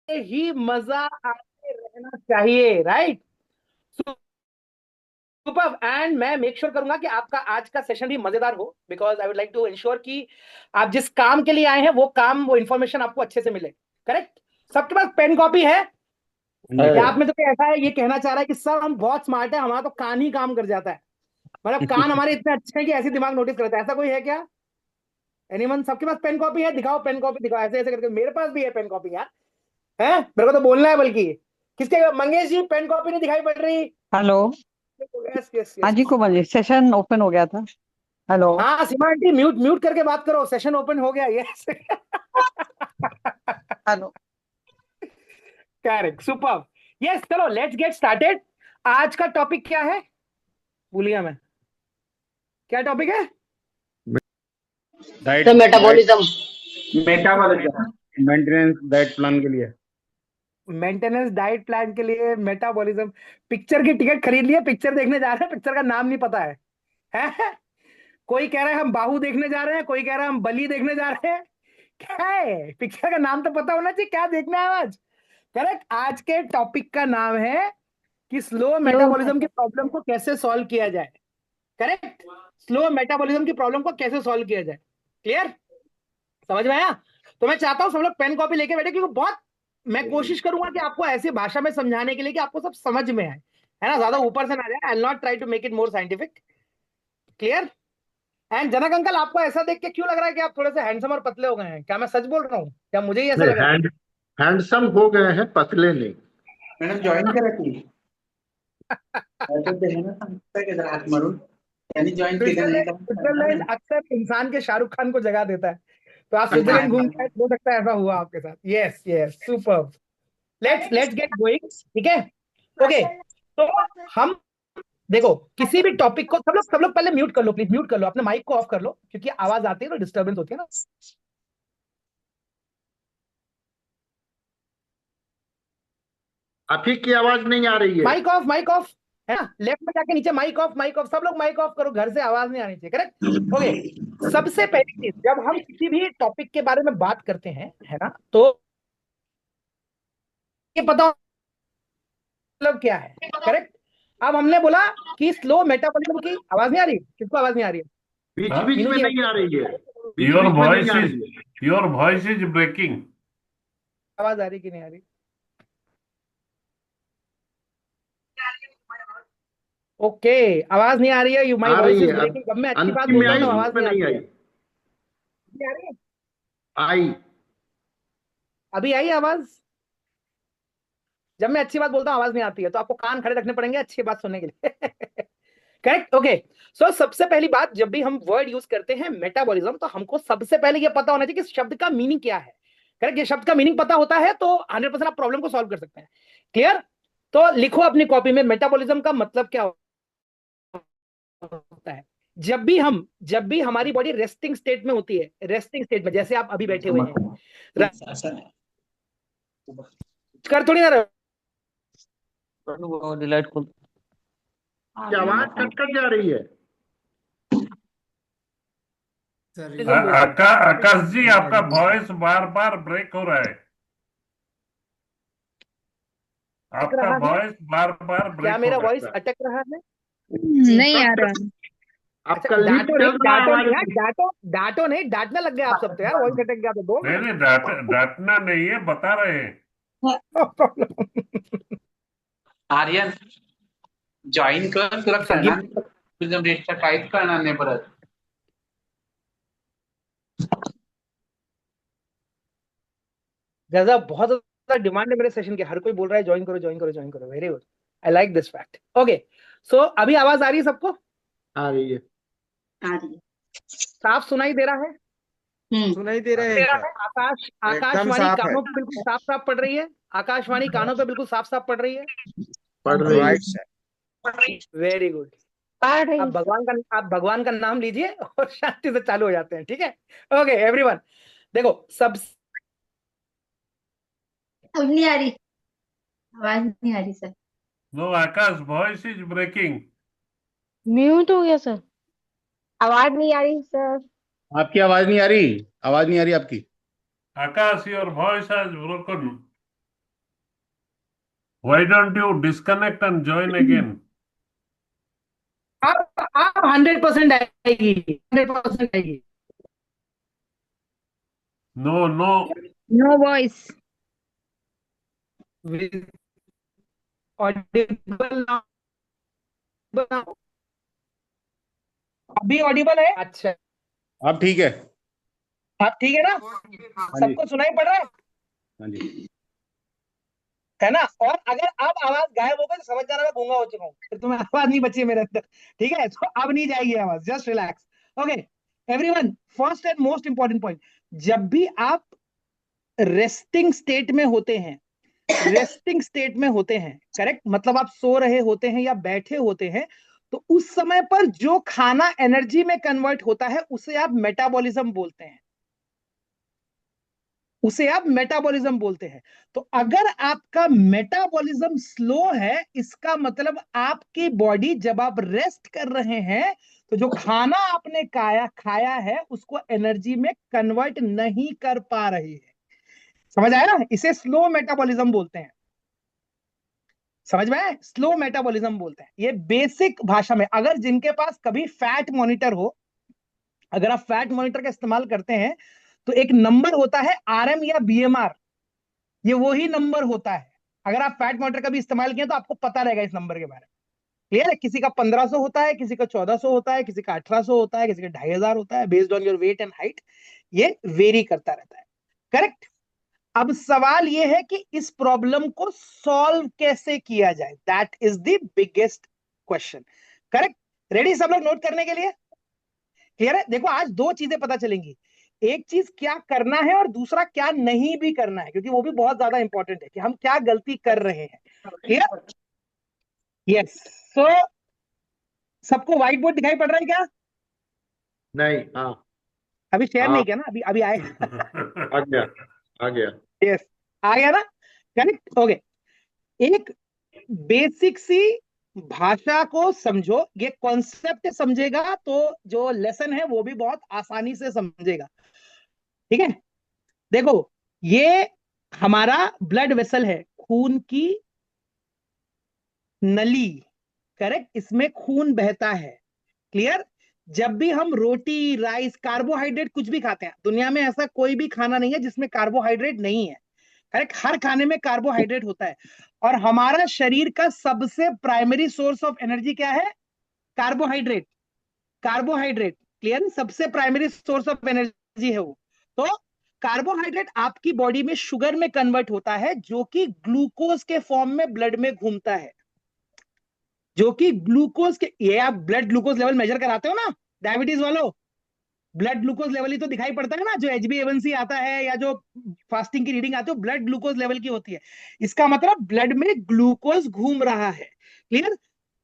ही मजा आते रहना चाहिए, राइट? सुपर। एंड मैं मेक श्योर करूंगा कि आपका आज का सेशन भी मजेदार हो, because I would like to ensure कि आप जिस काम के लिए आए हैं वो इंफॉर्मेशन आपको अच्छे से मिले। करेक्ट? सबके पास पेन कॉपी है? या आप में तो कोई ऐसा है ये कहना चाह रहा है कि सर हम बहुत स्मार्ट है, हमारा तो कान ही काम कर जाता है, मतलब कान हमारे इतने अच्छे हैं कि ऐसे दिमाग नोटिस करता है, ऐसा कोई है क्या? एनीवन? सबके पास पेन कॉपी है? दिखाओ पेन कॉपी, दिखाओ ऐसे ऐसे करके। मेरे पास भी है पेन कॉपी यार, है, मेरे को तो बोलना है बल्कि। किसके? मंगेश जी पेन कॉपी नहीं दिखाई पड़ रही? हेलो। यस यस हाँ यस। जी कुमार जी, सेशन ओपन हो गया था। हेलो। हाँ सीमा आंटी, म्यूट म्यूट करके बात करो, सेशन ओपन हो गया। Yes. Hello. Correct, super. Yes, चलो लेट्स गेट स्टार्टेड। आज का टॉपिक क्या है? भूल गया मैं, क्या टॉपिक है? डाइट तो diet metabolism. Metabolism, maintenance diet plan के लिए। मेंटेनेंस डाइट प्लान के लिए मेटाबॉलिज्म। पिक्चर की टिकट खरीद लिए, पिक्चर देखने जा रहे हैं, पिक्चर का नाम नहीं पता है? कोई कह रहा है हम बाहु देखने जा रहे हैं, कोई कह रहा है हम बली देखने जा रहे हैं। क्या है? पिक्चर का नाम तो पता होना चाहिए, क्या देखना है आज? करेक्ट। आज के टॉपिक का नाम है कि स्लो मेटाबॉलिज्म की प्रॉब्लम को कैसे सॉल्व किया जाए। करेक्ट? स्लो मेटाबॉलिज्म की प्रॉब्लम को कैसे सॉल्व किया जाए। क्लियर? समझ में आया? तो मैं चाहता हूं सब लोग पेन कॉपी लेके बैठे, क्योंकि बहुत मैं कोशिश करूंगा कि आपको ऐसी भाषा में समझाने के लिए कि आपको सब समझ में आए, है ना, ज्यादा ऊपर से ना जाए। I will not try to make it more scientific. Clear? And Janak uncle, आपको ऐसा देख के क्यों लग रहा है कि आप थोड़े से हैंडसम और पतले हो गए हैं? क्या मैं सच बोल रहा हूँ, क्या मुझे ही ऐसा नहीं, लग रहा है? हैंडसम हो गए हैं, पतले नहीं। मॅडम जॉईन करा की ते आहे ना सांगताय का जरा हात मारून त्यांनी जॉईन केलं नाही स्विट्जरलैंड का स्विट्जरलैंड अक्सर इंसान के शाहरुख खान को जगह देता है, तो आप स्विट्जरलैंड घूम के आए, हो सकता है ऐसा हुआ आपके साथ। Yes yes, super. Let's get going. ठीक है? ओके। तो हम देखो, किसी भी टॉपिक को सब लोग पहले म्यूट कर लो, प्लीज म्यूट कर लो, अपने माइक को ऑफ कर लो, क्योंकि आवाज आती है तो डिस्टर्बेंस होती है ना। आप ही की आवाज नहीं आ रही है। माइक ऑफ, माइक ऑफ, है ना? लेफ्ट में जाके नीचे माइक ऑफ, माइक ऑफ, सब लोग माइक ऑफ करो, घर से आवाज नहीं आनी चाहिए। करेक्ट? ओके। सबसे पहली चीज, जब हम किसी भी टॉपिक के बारे में बात करते हैं, है ना, तो ये पता मतलब क्या है। करेक्ट? अब हमने बोला कि स्लो मेटाबॉलिज्म की आवाज नहीं आ रही, किसको आवाज नहीं आ रही है? बीच Huh? बीच मीनू में जी? नहीं आ रही है। बीच Your बीच में नहीं voice आ is रही है। your voice is breaking. आवाज आ रही कि नहीं आ रही? ओके, आवाज नहीं आ रही है, यू माई आ वॉइस रही इज है। अब ब्रेकिंग। जब मैं अच्छी बात अंतिम में बोलता हूँ आई, तो बीच आवाज में नहीं नहीं आती है। आई। अभी आ रही है? आई। अभी आई आवाज? जब मैं अच्छी बात बोलता हूँ आवाज नहीं आती है, तो आपको कान खड़े रखने पड़ेंगे अच्छी बात सुनने के लिए। करेक्ट? ओके। सो सबसे पहली बात, जब भी हम वर्ड यूज करते हैं मेटाबॉलिज्म, तो हमको सबसे पहले ये पता होना चाहिए कि शब्द का मीनिंग क्या है। करेक्ट? ये शब्द का मीनिंग पता होता है तो 100% आप प्रॉब्लम को सॉल्व कर सकते हैं। क्लियर? तो लिखो अपनी कॉपी में, मेटाबॉलिज्म का मतलब क्या होता है। जब भी हमारी बॉडी रेस्टिंग स्टेट में होती है, रेस्टिंग स्टेट में, जैसे आप अभी बैठे हुए हैं, असं नाही कर थोड़ी ना रहे डिलीट कर। क्या आवाज कट कट जा रही है? हो, बोलते हैं। आकाश जी, आपका वॉइस बार बार ब्रेक हो रहा है। अटक आपका रहा है? वॉइस बार बार क्या ब्रेक हो मेरा रहा वॉइस अटक रहा है? नहीं आ रहा। अच्छा, आपका लिप डांटो नहीं, चल रहा है, डांटो नहीं आवाज यार, डांटो डांटो नहीं, डांटने लग गए आप सब तो यार, वॉइस अटक गया तो बोल है। रहे नहीं नहीं, डांटना नहीं है, बता रहे हैं। हैं। आर्यन जॉईन कर तुला गिव। कळणार नाही तुझं रेटचा काहीच कळणार नाही परत गजब, बहुत ज्यादा डिमांड है मेरे सेशन के, हर कोई बोल रहा है ज्वाइन करो ज्वाइन करो ज्वाइन करो। Very good, I like this fact. Okay. So अभी आवाज आ रही है सबको? आ रही है। आ रही है। साफ सुनाई दे रहा है? सुनाई दे रहे हैं सर। आकाश, एकदम आकाशवाणी साफ है। कानों पे बिल्कुल साफ साफ पड़ रही है? आकाशवाणी कानों पे बिल्कुल साफ साफ पड़ रही है? पढ़ रही है। Right sir. Very good. आप भगवान का नाम लीजिए और शांति से चालू हो जाते हैं। ठीक है? ओके एवरीवन, देखो सब अब नहीं आ रही, आवाज नहीं आ रही sir. No Akash, voice is breaking. Mute हो गया सर। आवाज नहीं आ रही सर। आपकी आवाज नहीं आ रही। आवाज नहीं आ रही आपकी। Akash, your voice has broken. Why don't you disconnect and join again? आप 100% आएगी, 100% आएगी। No, no. No voice. Audible now? अभी ऑडिबल है? अच्छा, अब ठीक है। आप ठीक है ना? हाँ जी, सबको सुनाई पड़ रहा हाँ जी। है ना? और अगर अब आवाज गायब हो गई तो समझ जाना मैं गूंगा हो चुका हूँ, फिर तुम्हें आवाज नहीं बची है मेरे अंदर। ठीक है, तो अब नहीं जाएगी आवाज, just relax. Okay everyone, first and most important point, जब भी आप रेस्टिंग स्टेट में होते हैं, रेस्टिंग स्टेट में होते हैं, करेक्ट, मतलब आप सो रहे होते हैं या बैठे होते हैं, तो उस समय पर जो खाना एनर्जी में कन्वर्ट होता है उसे आप मेटाबॉलिज्म बोलते हैं, उसे आप मेटाबॉलिज्म बोलते हैं। तो अगर आपका मेटाबॉलिज्म स्लो है, इसका मतलब आपकी बॉडी जब आप रेस्ट कर रहे हैं तो जो खाना आपने खाया है उसको एनर्जी में कन्वर्ट नहीं कर पा रही है। समझ आया ना? इसे स्लो मेटाबॉलिज्म बोलते हैं। समझ में आया? स्लो मेटाबॉलिज्म बोलते हैं ये बेसिक भाषा में। अगर जिनके पास कभी फैट मॉनिटर हो, अगर आप फैट मॉनिटर का इस्तेमाल करते हैं तो एक नंबर होता है आरएम या बीएमआर, ये वही नंबर होता है। अगर आप फैट मॉनिटर का भी इस्तेमाल किया तो आपको पता रहेगा इस नंबर के बारे में। क्लियर है? किसी का 1500 होता है, किसी का 1400 होता है, किसी का 1800 होता है, किसी का 2500 होता है, based on your weight and height, ये वेरी करता रहता है। करेक्ट? अब सवाल यह है कि इस प्रॉब्लम को सॉल्व कैसे किया जाए, that is the biggest question. Correct? Ready सब लोग नोट करने के लिए? क्लियर है? देखो आज दो चीजें पता चलेंगी, एक चीज क्या करना है और दूसरा क्या नहीं भी करना है, क्योंकि वो भी बहुत ज्यादा इंपॉर्टेंट है कि हम क्या गलती कर रहे हैं। क्लियर? यस। सो सबको व्हाइट बोर्ड दिखाई पड़ रहा है क्या? नहीं, हाँ, अभी शेयर हाँ, नहीं किया ना, अभी अभी आए। आ गया, आ गया। यस, आ गया ना? करेक्ट? ओके, एक बेसिक सी भाषा को समझो, ये कॉन्सेप्ट समझेगा तो जो लेसन है वो भी बहुत आसानी से समझेगा। ठीक है? देखो, ये हमारा ब्लड वेसल है, खून की नली। करेक्ट? इसमें खून बहता है। क्लियर? जब भी हम रोटी, राइस, कार्बोहाइड्रेट कुछ भी खाते हैं, दुनिया में ऐसा कोई भी खाना नहीं है जिसमें कार्बोहाइड्रेट नहीं है। करेक्ट? हर खाने में कार्बोहाइड्रेट होता है। और हमारा शरीर का सबसे प्राइमरी सोर्स ऑफ एनर्जी क्या है? कार्बोहाइड्रेट। कार्बोहाइड्रेट। क्लियर? सबसे प्राइमरी सोर्स ऑफ एनर्जी है वो। तो कार्बोहाइड्रेट आपकी बॉडी में शुगर में कन्वर्ट होता है, जो कि ग्लूकोज के फॉर्म में ब्लड में घूमता है, जो कि ग्लूकोज के, ये आप ब्लड ग्लूकोज लेवल मेजर कराते हो ना डायबिटीज वालों, ब्लड ग्लूकोज लेवल ही तो दिखाई पड़ता है ना, जो HbA1c आता है या जो फास्टिंग की रीडिंग आती है, ब्लड ग्लूकोज लेवल की होती है। इसका मतलब ब्लड में ग्लूकोज घूम रहा है। क्लियर?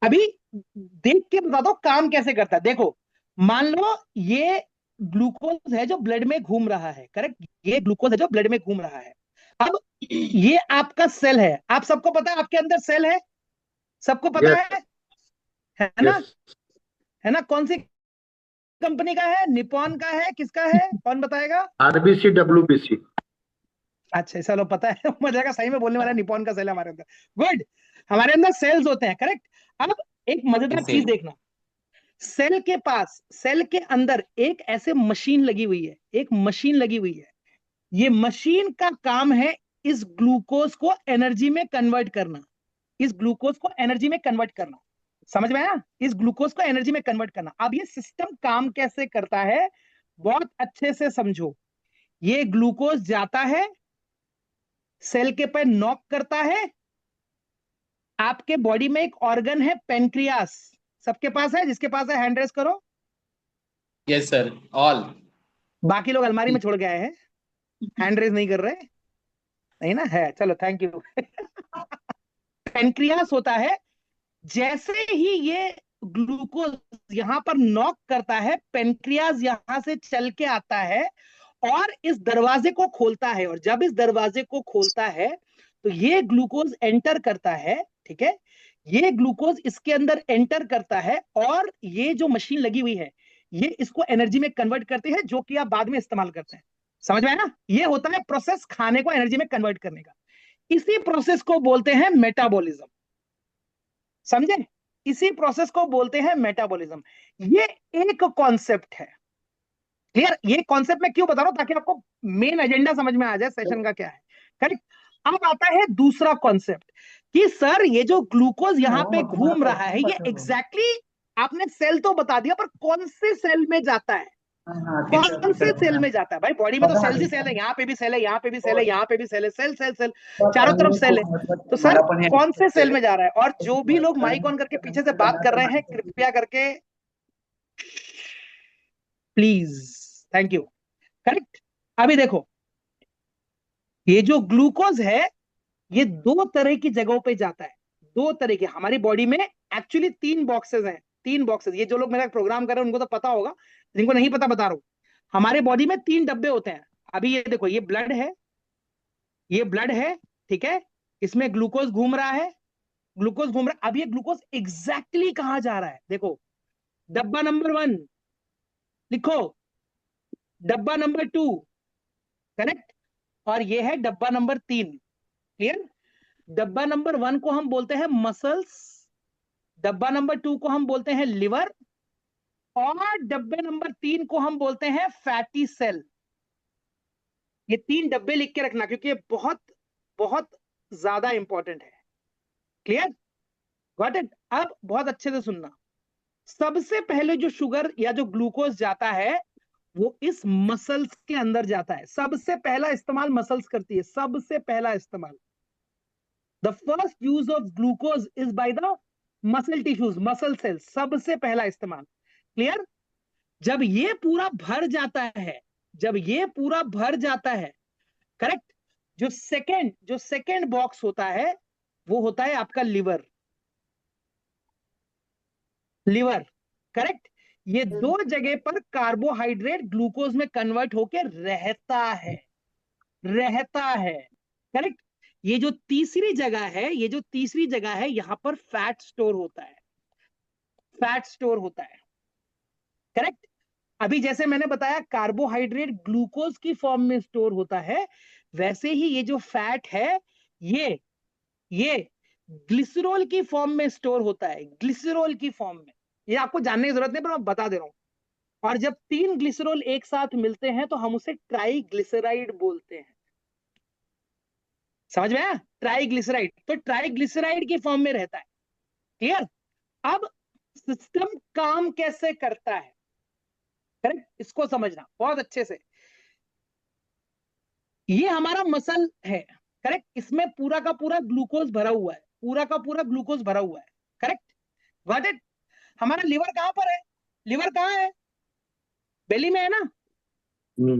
अभी देख के बता दो काम कैसे करता है। देखो, मान लो ये ग्लूकोज है जो ब्लड में घूम रहा है। करेक्ट? ये ग्लूकोज है जो ब्लड में घूम रहा है। अब ये आपका सेल है, आप सबको पता है आपके अंदर सेल है, सबको पता यस, है ना? यस। है ना? कौन सी कंपनी का है? निपॉन का है? किसका है? कौन बताएगा? RBC WBC। अच्छा, चलो पता है। मजा आएगा, सही में बोलने वाला निपॉन का सेल है हमारे अंदर। गुड, हमारे अंदर सेल्स होते हैं। करेक्ट? अब एक मजेदार चीज देखना, सेल के पास, सेल के अंदर एक ऐसे मशीन लगी हुई है, एक मशीन लगी हुई है। ये मशीन का काम है इस ग्लूकोज को एनर्जी में कन्वर्ट करना, इस ग्लूकोज को एनर्जी में कन्वर्ट करना। समझ में आया? इस ग्लूकोज को एनर्जी में कन्वर्ट करना। अब ये सिस्टम काम कैसे करता है बहुत अच्छे से समझो। ये ग्लूकोज जाता है, सेल के पे नॉक करता है। आपके बॉडी में एक ऑर्गन है पेनक्रियास, सबके पास है? जिसके पास है हैंड रेस करो। Yes sir, all. बाकी लोग अलमारी में छोड़ के आए हैं, हैंड रेस नहीं कर रहे। नहीं ना? है, चलो थैंक यू। पेनक्रियास होता है। जैसे ही ये ग्लूकोज यहां पर नॉक करता है, पेनक्रियास यहां से चल के आता है और इस दरवाजे को खोलता है। और जब इस दरवाजे को खोलता है तो ये ग्लूकोज एंटर करता है। ठीक है? ये ग्लूकोज इसके अंदर एंटर करता है और ये जो मशीन लगी हुई है ये इसको एनर्जी में कन्वर्ट करती है, जो कि आप बाद में इस्तेमाल करते हैं। समझ में आया ना? ये होता है प्रोसेस खाने को एनर्जी में कन्वर्ट करने का। इसी प्रोसेस को बोलते हैं मेटाबॉलिज्म। समझे? इसी प्रोसेस को बोलते हैं मेटाबॉलिज्म। ये एक कॉन्सेप्ट है। क्लियर? ये कॉन्सेप्ट मैं क्यों बता रहा हूं, ताकि आपको मेन एजेंडा समझ में आ जाए सेशन का क्या है। करेक्ट? अब आता है दूसरा कॉन्सेप्ट कि सर ये जो ग्लूकोज यहाँ पे घूम रहा है, ये एग्जैक्टली आपने सेल तो बता दिया, पर कौन से सेल में जाता है? कौन से सेल में जाता है? भाई बॉडी में तो सेल्स ही सेल है, यहाँ पे भी सेल है, यहाँ पे भी सेल है, यहाँ पे भी सेल है, सेल सेल सेल, चारों तरफ सेल है। तो सर कौन से सेल में जा रहा है? और जो भी लोग माइक ऑन करके पीछे से बात कर रहे हैं, कृपया करके प्लीज, थैंक यू। करेक्ट? अभी देखो, ये जो ग्लूकोज है ये दो तरह की जगहों पे जाता है। दो तरह के हमारी बॉडी में एक्चुअली 3 बॉक्सेस हैं। 3 बॉक्सेस, ये जो लोग मेरा प्रोग्राम कर रहे हैं उनको तो पता होगा, जिनको नहीं पता बता रहा हूं। हमारे बॉडी में 3 डब्बे होते हैं। अभी ये देखो, ये ब्लड है, ये ब्लड है, ठीक है, इसमें ग्लूकोज घूम रहा है, ग्लूकोज घूम रहा है। अब ये ग्लूकोज एग्जैक्टली कहां जा रहा है? देखो, डब्बा नंबर 1 लिखो, डब्बा नंबर 2, करेक्ट, और ये है डब्बा नंबर 3। क्लियर? डब्बा नंबर 1 को हम बोलते हैं मसल्स, डब्बा नंबर 2 को हम बोलते हैं लिवर, और डब्बे नंबर 3 को हम बोलते हैं फैटी सेल। ये 3 डब्बे लिख के रखना, क्योंकि ये बहुत बहुत ज्यादा इंपॉर्टेंट है। क्लियर? Got it? अब बहुत अच्छे से सुनना। सबसे पहले जो शुगर या जो ग्लूकोज जाता है वो इस मसल्स के अंदर जाता है। सबसे पहला इस्तेमाल मसल्स करती है, सबसे पहला इस्तेमाल। The first use of glucose is by the muscle tissues, muscle cells, सबसे पहला इस्तेमाल। क्लियर? जब ये पूरा भर जाता है, जब ये पूरा भर जाता है, करेक्ट, जो सेकंड बॉक्स होता है वो होता है आपका लिवर। Liver, correct. ये दो जगह पर कार्बोहाइड्रेट ग्लूकोज में कन्वर्ट होकर रहता है, रहता है, करेक्ट। ये जो तीसरी जगह है, ये जो तीसरी जगह है, यहां पर फैट स्टोर होता है, फैट स्टोर होता है, करेक्ट। अभी जैसे मैंने बताया कार्बोहाइड्रेट ग्लूकोज की फॉर्म में स्टोर होता है, वैसे ही ये जो फैट है ये ग्लिसरॉल की फॉर्म में स्टोर होता है, ग्लिसरॉल की फॉर्म में। ये आपको जानने की जरूरत नहीं, पर मैं बता दे रहा हूं। और जब 3 ग्लिसरॉल एक साथ मिलते हैं तो हम उसे ट्राइग्लिसराइड बोलते हैं। समझ में आया? ट्राइग्लिसराइड, तो ट्राइग्लिसराइड की फॉर्म में रहता है। क्लियर? अब सिस्टम काम कैसे करता है, करेक्ट, इसको समझना बहुत अच्छे से। ये हमारा मसल है, करेक्ट, इसमें पूरा का पूरा ग्लूकोज भरा हुआ है, पूरा का पूरा ग्लूकोज भरा हुआ है, करेक्ट। Got it? हमारा लिवर कहां पर है? लिवर कहां है? बेली में है ना?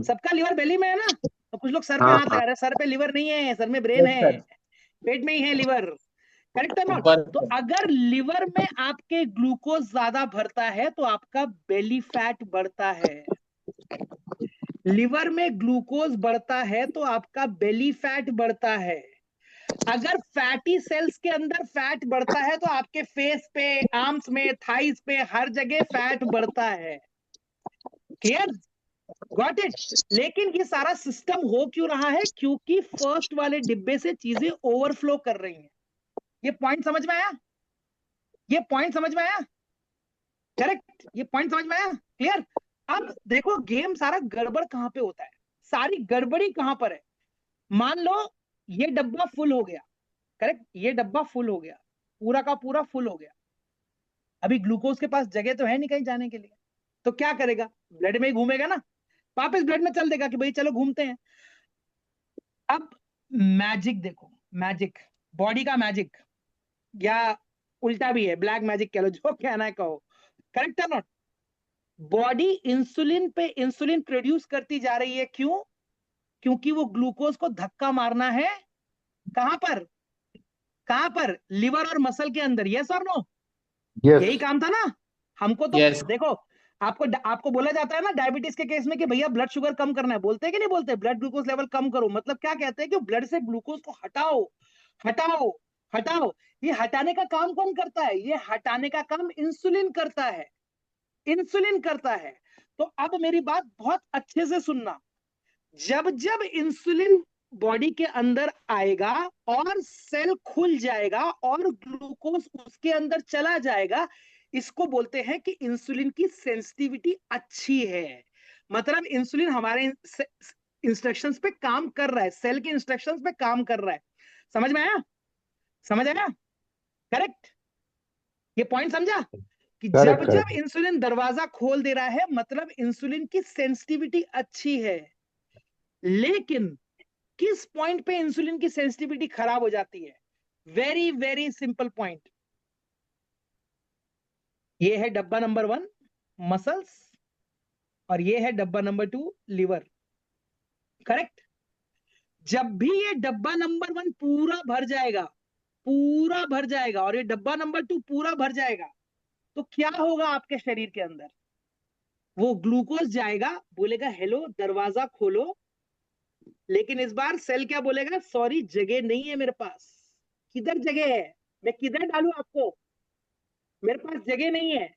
सबका लिवर बेली में है ना? तो कुछ लोग सर पे हाथ लगा रहे हैं, सर पे लिवर नहीं है, सर में ब्रेन है, पेट में ही है लिवर, करेक्ट है ना? तो अगर लिवर में आपके ग्लूकोज ज्यादा भरता है तो आपका बेली फैट बढ़ता है। लिवर में ग्लूकोज बढ़ता है तो आपका बेली फैट बढ़ता है। अगर फैटी सेल्स के अंदर फैट बढ़ता है तो आपके फेस पे, आर्म्स में, थाइस पे, हर जगह फैट बढ़ता है। क्लियर? Got it? लेकिन ये सारा सिस्टम हो क्यों रहा है? क्योंकि फर्स्ट वाले डिब्बे से चीजें ओवरफ्लो कर रही हैं। ये पॉइंट समझ में आया? ये पॉइंट समझ में आया? करेक्ट? ये पॉइंट समझ में आया? क्लियर? अब देखो गेम सारा गड़बड़ कहां पे होता है, सारी गड़बड़ी कहां पर है। मान लो ये डब्बा फुल हो गया, करेक्ट, ये डब्बा फुल हो गया, पूरा का पूरा फुल हो गया। अभी ग्लूकोज के पास जगह तो है नहीं कहीं जाने के लिए, तो क्या करेगा? ब्लड में ही घूमेगा ना, वापस ब्लड में चल देगा कि भाई चलो घूमते हैं। अब मैजिक देखो, मैजिक, बॉडी का मैजिक, या उल्टा भी है, ब्लैक मैजिक कह लो, जो कहना है कहो, करेक्ट है नॉट? बॉडी इंसुलिन पे इंसुलिन प्रोड्यूस करती जा रही है। क्यों? क्योंकि वो ग्लूकोज को धक्का मारना है। कहां पर? कहां पर? लिवर और मसल के अंदर। यस और नो? यही काम था ना हमको तो। देखो आपको बोला जाता है ना डायबिटीज के केस में कि भैया ब्लड शुगर कम करना है, बोलते हैं कि नहीं बोलते? ब्लड ग्लूकोज लेवल कम करो, मतलब क्या कहते हैं कि ब्लड से ग्लूकोज को हटाओ, हटाओ, हटाओ। ये हटाने का काम कौन करता है? ये हटाने का काम इंसुलिन करता है, इंसुलिन करता है। तो अब मेरी बात बहुत अच्छे से सुनना, जब जब इंसुलिन बॉडी के अंदर आएगा और सेल खुल जाएगा और ग्लूकोज उसके अंदर चला जाएगा, इसको बोलते हैं कि इंसुलिन की सेंसिटिविटी अच्छी है। मतलब इंसुलिन हमारे इंस्ट्रक्शंस पे काम कर रहा है, सेल के इंस्ट्रक्शंस पे काम कर रहा है। समझ में आया? समझ आया? करेक्ट? ये पॉइंट समझा कि जब जब इंसुलिन दरवाजा खोल दे रहा है मतलब इंसुलिन की सेंसिटिविटी अच्छी है। लेकिन किस पॉइंट पे इंसुलिन की सेंसिटिविटी खराब हो जाती है? Very very simple point. ये है डब्बा नंबर 1 मसल्स और ये है डब्बा नंबर 2 लिवर। करेक्ट? जब भी ये डब्बा नंबर 1 पूरा भर जाएगा, पूरा भर जाएगा और ये डब्बा नंबर 2 पूरा भर जाएगा, तो क्या होगा आपके शरीर के अंदर? वो ग्लूकोज जाएगा, बोलेगा हेलो दरवाजा खोलो, लेकिन इस बार सेल क्या बोलेगा? सॉरी जगह नहीं है मेरे पास। किधर जगह है? मैं किधर डालूं आपको? मेरे पास जगह नहीं है।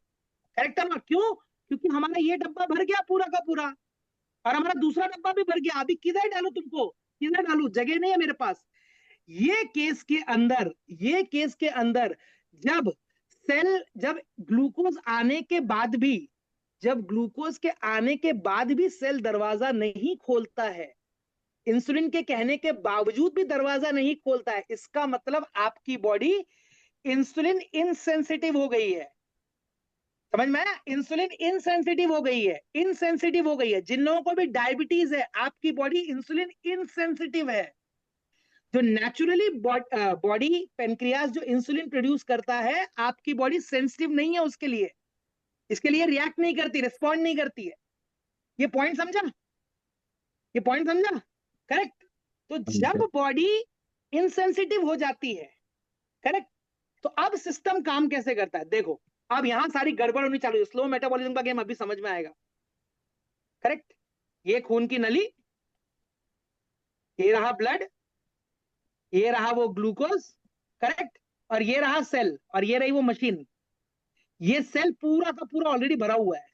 करेक्ट है ना? क्यों? क्योंकि हमारा ये डब्बा भर गया पूरा का पूरा और हमारा दूसरा डब्बा भी भर गया। अभी किधर डालू तुमको? किधर डालू? जगह नहीं है मेरे पास। ये केस के अंदर, ये केस के अंदर जब सेल, जब ग्लूकोज आने के बाद भी, जब ग्लूकोज के आने के बाद भी सेल दरवाजा नहीं खोलता है, इंसुलिन के कहने के बावजूद भी दरवाजा नहीं खोलता है, इसका मतलब आपकी बॉडी इंसुलिन इनसेंसिटिव हो गई है। समझ में आया? इंसुलिन इनसेंसिटिव हो गई है, इनसेंसिटिव हो गई है। जिन लोगों को भी डायबिटीज है, आपकी बॉडी इंसुलिन इनसेंसिटिव है। जो नेचुरली बॉडी पेनक्रियास जो इंसुलिन प्रोड्यूस करता है, आपकी बॉडी सेंसिटिव नहीं है उसके लिए, इसके लिए रिएक्ट नहीं करती, रिस्पॉन्ड नहीं करती है। ये पॉइंट समझा? ये पॉइंट समझा? करेक्ट? तो जब बॉडी इनसेंसिटिव हो जाती है, करेक्ट, तो अब सिस्टम काम कैसे करता है? देखो, अब यहां सारी गड़बड़ होनी चालू है। स्लो मेटाबॉलिज्म का गेम अभी समझ में आएगा। करेक्ट? ये खून की नली, ये रहा ब्लड, ये रहा वो ग्लूकोज, करेक्ट, और ये रहा सेल, और ये रही वो मशीन। ये सेल पूरा का पूरा ऑलरेडी भरा हुआ है,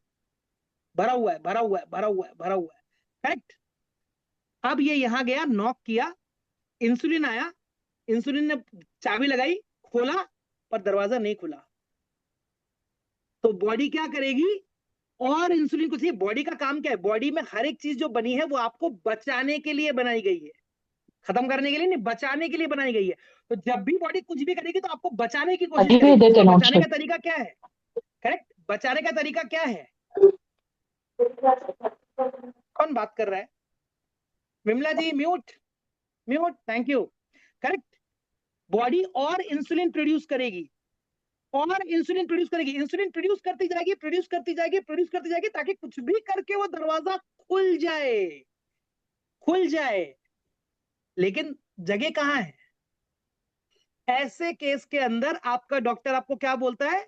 भरा हुआ है, भरा हुआ है, भरा हुआ है, भरा हुआ है। करेक्ट? अब ये यहां गया, नॉक किया, इंसुलिन आया, इंसुलिन ने चाबी लगाई, खोला, पर दरवाजा नहीं खुला। तो बॉडी क्या करेगी? और इंसुलिन को चाहिए। बॉडी का काम क्या है? बॉडी में हर एक चीज जो बनी है वो आपको बचाने के लिए बनाई गई है, खत्म करने के लिए नहीं, बचाने के लिए बनाई गई है। तो जब भी बॉडी कुछ भी करेगी तो आपको बचाने की कोशिश करेगी। तो बचाने का तरीका क्या है? करेक्ट? बचाने का तरीका क्या है? कौन बात कर रहा है? Vimla ji mute, mute, thank you. Correct? Body और इंसुलिन प्रोड्यूस करेगी, और इंसुलिन प्रोड्यूस करेगी, इंसुलिन प्रोड्यूस करती जाएगी, प्रोड्यूस करती जाएगी, प्रोड्यूस करती जाएगी, ताकि कुछ भी करके वो दरवाजा खुल जाए, खुल जाए। लेकिन जगह कहां है? ऐसे केस के अंदर आपका डॉक्टर आपको क्या बोलता है?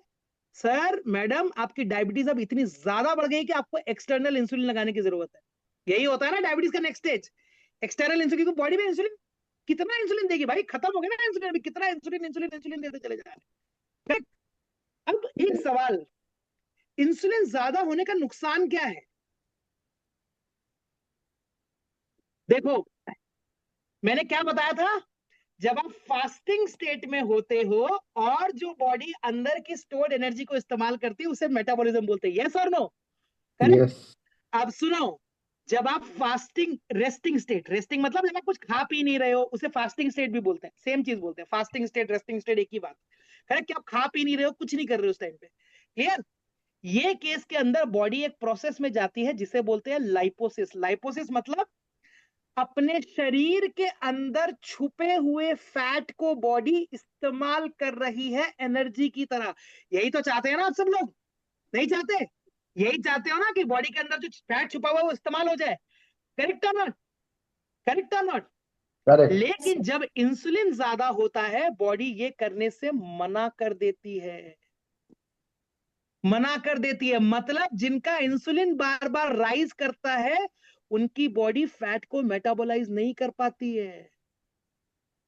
सर मैडम आपकी डायबिटीज अब इतनी ज्यादा बढ़ गई कि आपको एक्सटर्नल इंसुलिन लगाने की जरूरत है। यही होता है ना डायबिटीज का next stage, external insulin. Body में इंसुलिन कितना इंसुलिन देगी भाई? खत्म हो गया ना इंसुलिन, अभी कितना इंसुलिन इंसुलिन इंसुलिन देते चले जा रहे हैं। अब एक सवाल, इंसुलिन ज्यादा होने का नुकसान क्या है? देखो, मैंने क्या बताया था? जब आप फास्टिंग स्टेट में होते हो और जो बॉडी अंदर की स्टोर्ड एनर्जी को इस्तेमाल करती है उसे मेटाबॉलिज्म बोलते हैं। यस और नो? करेक्ट? अब सुनो, जब आप फास्टिंग, रेस्टिंग स्टेट, रेस्टिंग मतलब जब आप कुछ खा पी नहीं रहे हो उसे फास्टिंग स्टेट भी बोलते हैं, सेम चीज बोलते हैं। फास्टिंग स्टेट, रेस्टिंग स्टेट एक ही बात। करेक्ट? कि आप खा पी नहीं रहे हो, कुछ नहीं कर रहे हो उस टाइम पे। क्लियर? ये केस के अंदर बॉडी एक प्रोसेस में जाती है जिसे बोलते हैं लाइपोसिस। लाइपोसिस मतलब अपने शरीर के अंदर छुपे हुए फैट को बॉडी इस्तेमाल कर रही है एनर्जी की तरह। यही तो चाहते हैं ना आप सब लोग? नहीं चाहते? यही चाहते हो ना कि बॉडी के अंदर जो फैट छुपा हुआ है वो इस्तेमाल हो जाए। करेक्ट और नॉट? करेक्ट और नॉट? लेकिन जब इंसुलिन ज्यादा होता है बॉडी ये करने से मना कर देती है, मना कर देती है। मतलब जिनका इंसुलिन बार बार राइज करता है उनकी बॉडी फैट को मेटाबोलाइज नहीं कर पाती है,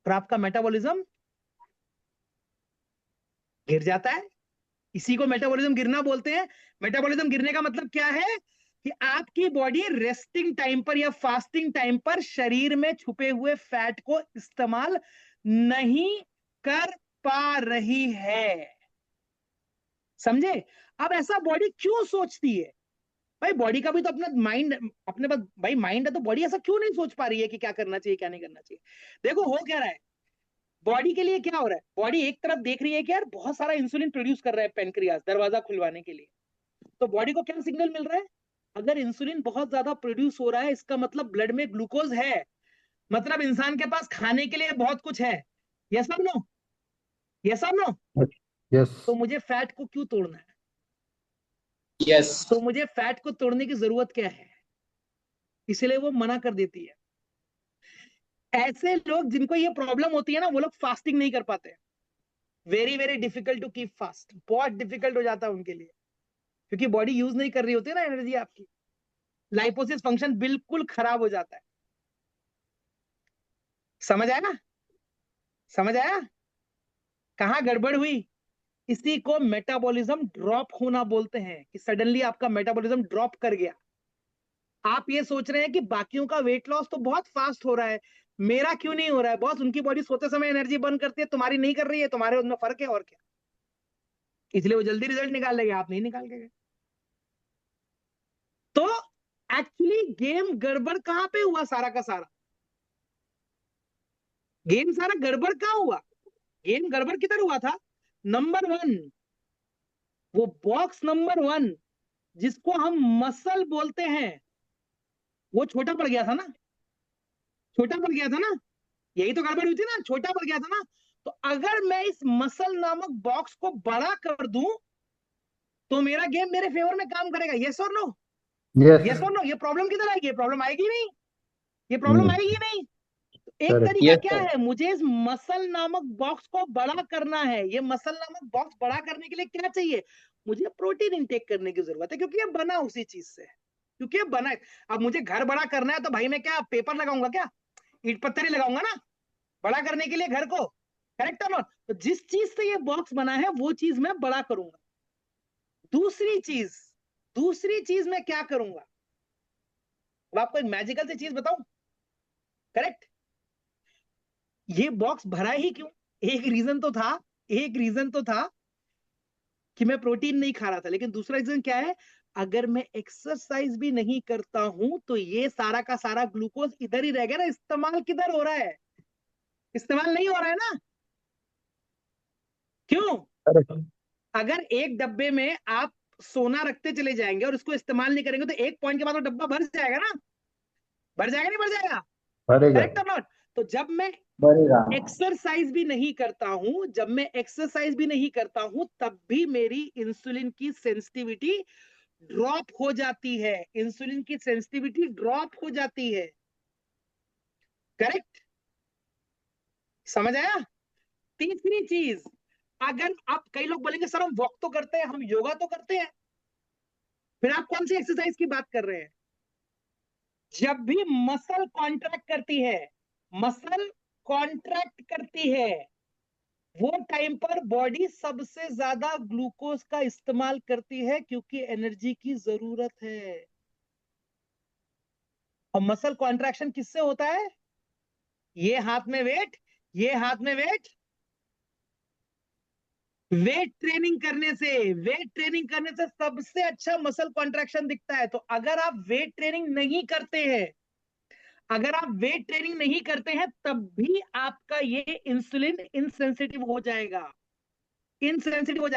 और आपका मेटाबॉलिज्म गिर जाता है। इसी को मेटाबॉलिज्म गिरना बोलते हैं। मेटाबॉलिज्म गिरने का मतलब क्या है? कि आपकी बॉडी रेस्टिंग टाइम पर या फास्टिंग टाइम पर शरीर में छुपे हुए फैट को इस्तेमाल नहीं कर पा रही है। समझे? अब ऐसा बॉडी क्यों सोचती है? भाई बॉडी का भी तो अपना माइंड, अपने पास भाई माइंड है, तो बॉडी ऐसा क्यों नहीं सोच पा रही है कि क्या करना चाहिए क्या नहीं करना चाहिए? देखो हो क्या रहा है, बॉडी के लिए क्या हो रहा है, बॉडी एक तरफ देख रही है कि यार बहुत सारा इंसुलिन प्रोड्यूस कर रहा है पेनक्रियास दरवाजा खुलवाने के लिए, तो बॉडी को क्या सिग्नल मिल रहा है, अगर इंसुलिन बहुत ज्यादा प्रोड्यूस हो रहा है इसका मतलब ब्लड में ग्लूकोज है, मतलब इंसान के पास खाने के लिए बहुत कुछ है। यस और नो? यस और नो? Yes. तो मुझे फैट को क्यों तोड़ना है? Yes. तो मुझे फैट को तोड़ने की जरूरत क्या है? इसलिए वो मना कर देती है। ऐसे लोग जिनको ये प्रॉब्लम होती है ना, वो लोग फास्टिंग नहीं कर पाते। Very very difficult to keep fast, बहुत डिफिकल्ट हो जाता है उनके लिए, क्योंकि बॉडी यूज नहीं कर रही होती है ना एनर्जी आपकी, लाइपोसिस फंक्शन बिल्कुल खराब हो जाता है। समझ आया? समझ आया? कहां गड़बड़ हुई? इसी को मेटाबॉलिज्म ड्रॉप होना बोलते हैं, कि सडनली आपका मेटाबॉलिज्म ड्रॉप कर गया। आप ये सोच रहे हैं कि बाकियों का वेट लॉस तो बहुत फास्ट हो रहा है, मेरा क्यों नहीं हो रहा है? बॉस, उनकी बॉडी सोते समय एनर्जी बर्न करती है, तुम्हारी नहीं कर रही है, तुम्हारे उनमें फर्क है और क्या, इसलिए वो जल्दी रिजल्ट निकाल लेंगे, आप नहीं निकाल के गए। तो एक्चुअली गेम गड़बड़ कहां पे हुआ? सारा का सारा गेम सारा गड़बड़ कहां हुआ? गेम गड़बड़ किधर हुआ था? नंबर 1, वो बॉक्स नंबर 1 जिसको हम मसल बोलते हैं, वो छोटा पड़ गया था ना, छोटा पड़ गया था ना, यही तो गड़बड़ हुई थी ना, छोटा पड़ गया था ना। तो अगर मैं इस मसल नामक बॉक्स को बड़ा कर दूं तो मेरा गेम मेरे फेवर में काम करेगा। यस और नो? Yes. यस और नो? ये प्रॉब्लम किधर आएगी? ये प्रॉब्लम आएगी नहीं, ये प्रॉब्लम आएगी नहीं। तो एक Correct. तरीका Yes, क्या sir. है, मुझे इस मसल नामक बॉक्स को बड़ा करना है। ये मसल नामक बॉक्स बड़ा करने के लिए क्या चाहिए? मुझे प्रोटीन इंटेक करने की जरूरत है, क्योंकि ये बना उसी चीज से है, क्योंकि ये बना है। अब मुझे घर बड़ा करना है तो भाई मैं क्या पेपर लगाऊंगा, क्या ईट पत्थर ही लगाऊंगा ना बड़ा करने के लिए घर को, करेक्ट और नॉट? तो जिस चीज से ये बॉक्स बना है वो चीज मैं बड़ा करूंगा। दूसरी चीज मैं क्या करूंगा? अब आपको एक मैजिकल सी चीज बताऊं, करेक्ट? ये बॉक्स भरा ही क्यों? एक रीजन तो था कि मैं प्रोटीन नहीं खा रहा था, लेकिन दूसरा रीजन क्या है? अगर मैं एक्सरसाइज भी नहीं करता हूं तो ये सारा का सारा ग्लूकोज इधर ही रह गया ना। इस्तेमाल किधर हो रहा है? इस्तेमाल नहीं हो रहा है ना। क्यों? Correct. अगर एक डब्बे में आप सोना रखते चले जाएंगे और इसको इस्तेमाल नहीं करेंगे तो एक पॉइंट के बाद वो डब्बा भर जाएगा ना, भर जाएगा नहीं भर जाएगा, बढ़ेगा. करेक्ट और नॉट? तो जब मैं बढ़ेगा. एक्सरसाइज भी नहीं करता हूं तब भी मेरी इंसुलिन की सेंसिटिविटी ड्रॉप हो जाती है, इंसुलिन की सेंसिटिविटी ड्रॉप हो जाती है, करेक्ट? समझ आया? तीसरी चीज, अगर आप, कई लोग बोलेंगे सर हम वॉक तो करते हैं, हम योगा तो करते हैं, फिर आप कौन सी एक्सरसाइज की बात कर रहे हैं? जब भी मसल कॉन्ट्रैक्ट करती है वो टाइम पर बॉडी सबसे ज्यादा ग्लूकोज का इस्तेमाल करती है, क्योंकि एनर्जी की जरूरत है। और मसल कॉन्ट्रैक्शन किससे होता है? ये हाथ में वेट, ये हाथ में वेट, वेट ट्रेनिंग करने से सबसे अच्छा मसल कॉन्ट्रैक्शन दिखता है। तो अगर आप वेट ट्रेनिंग नहीं करते हैं तब भी आपका ये इंसुलिन इनसेंसिटिव हो जाएगा,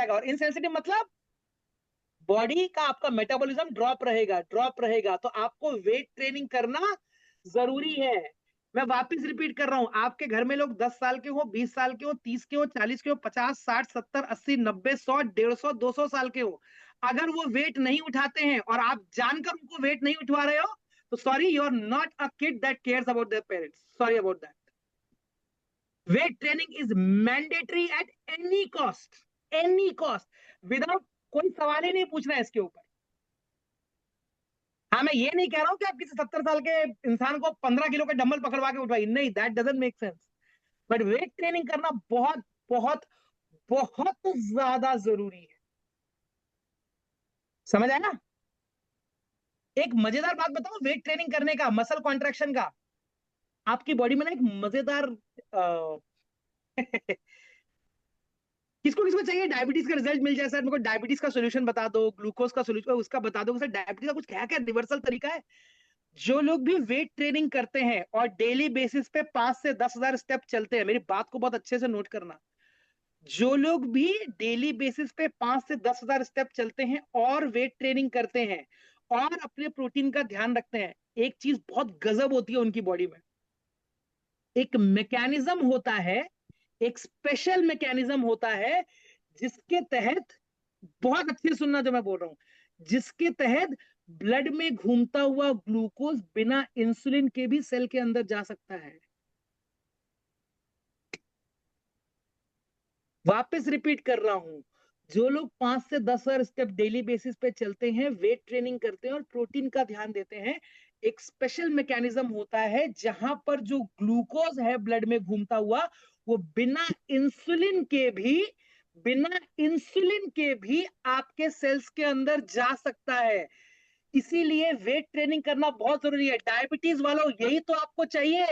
और इनसेंसिटिव मतलब बॉडी का आपका मेटाबॉलिज्म ड्रॉप रहेगा। तो आपको वेट ट्रेनिंग करना जरूरी है। मैं वापस रिपीट कर रहा हूं, आपके घर में लोग 10 साल के हो, 20 साल के हो, 30 के हो, 40 के हो, 50, 60, 70, 80, 90, 100, 150, 200 साल के हो, अगर वो वेट नहीं उठाते हैं और आप जानकर उनको वेट नहीं उठवा रहे हो, तो sorry, you are not a kid that cares about their parents, sorry about that. Weight training is mandatory at any cost, without, कोई सवाल ही नहीं पूछना है इसके ऊपर। हाँ, मैं ये नहीं कह रहा हूं कि आप किसी 70 साल के इंसान को 15 किलो के डंबल पकड़वा के उठवाइए, नहीं, that doesn't make sense. But weight training करना बहुत बहुत बहुत ज्यादा जरूरी है। समझ आया ना? एक मजेदार बात बताओ वेट ट्रेनिंग करने का, मसल कॉन्ट्रैक्शन का, आपकी बॉडी में ना एक मजेदार किसको किसको चाहिए डायबिटीज का रिजल्ट मिल जाए सर, मेरे को डायबिटीज का सोल्यूशन बता दो, ग्लूकोज का सोल्यूशन उसका बता दो सर, डायबिटीज का कुछ क्या क्या रिवर्सल तरीका है। जो लोग भी वेट ट्रेनिंग करते हैं और डेली बेसिस पे 5 से 10,000 स्टेप चलते हैं, मेरी बात को बहुत अच्छे से नोट करना, जो लोग भी डेली बेसिस पे 5 से 10,000 स्टेप चलते हैं और वेट ट्रेनिंग करते हैं और अपने प्रोटीन का ध्यान रखते हैं, एक चीज बहुत गजब होती है उनकी बॉडी में। एक मैकेनिज्म होता है, एक स्पेशल मैकेनिज्म होता है जिसके तहत, बहुत अच्छे से सुनना जो मैं बोल रहा हूं, जिसके तहत ब्लड में घूमता हुआ ग्लूकोज बिना इंसुलिन के भी सेल के अंदर जा सकता है। वापस रिपीट कर रहा हूं, जो लोग 5 से 10,000 स्टेप डेली बेसिस पे चलते हैं, वेट ट्रेनिंग करते हैं और प्रोटीन का ध्यान देते हैं, एक स्पेशल मैकेनिज्म होता है जहां पर जो ग्लूकोज है ब्लड में घूमता हुआ, वो बिना इंसुलिन के भी आपके सेल्स के अंदर जा सकता है। इसीलिए वेट ट्रेनिंग करना बहुत जरूरी है। डायबिटीज वालों, यही तो आपको चाहिए,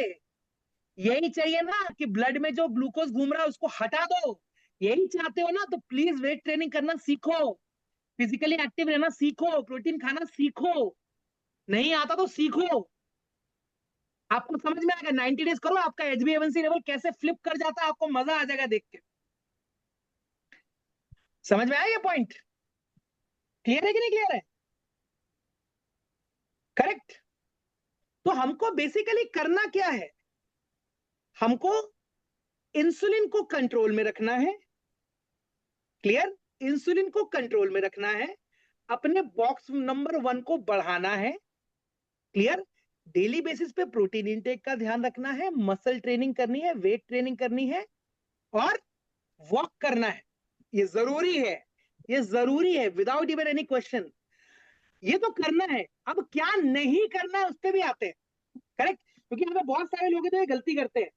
यही चाहिए ना कि ब्लड में जो ग्लूकोज घूम रहा है उसको हटा दो, यही चाहते हो ना, तो प्लीज वेट ट्रेनिंग करना सीखो, फिजिकली एक्टिव रहना सीखो, प्रोटीन खाना सीखो, नहीं आता तो सीखो, आपको समझ में आएगा। 90 डेज करो, आपका HbA1c लेवल कैसे फ्लिप कर जाता है आपको मजा आ जाएगा देख के। समझ में आया ये पॉइंट? क्लियर है कि नहीं क्लियर है? करेक्ट। तो हमको बेसिकली करना क्या है, हमको इंसुलिन को कंट्रोल में रखना है। क्लियर? इंसुलिन को कंट्रोल में रखना है, अपने बॉक्स नंबर 1 को बढ़ाना है। क्लियर? डेली बेसिस पे प्रोटीन इंटेक का ध्यान रखना है, मसल ट्रेनिंग करनी है, वेट ट्रेनिंग करनी है और वॉक करना है। ये जरूरी है, ये जरूरी है, विदाउट इवन एनी क्वेश्चन। ये तो करना है। अब क्या नहीं करना है उस पर भी आते हैं। करेक्ट? क्योंकि हमें बहुत सारे लोग हैं जो ये गलती करते हैं।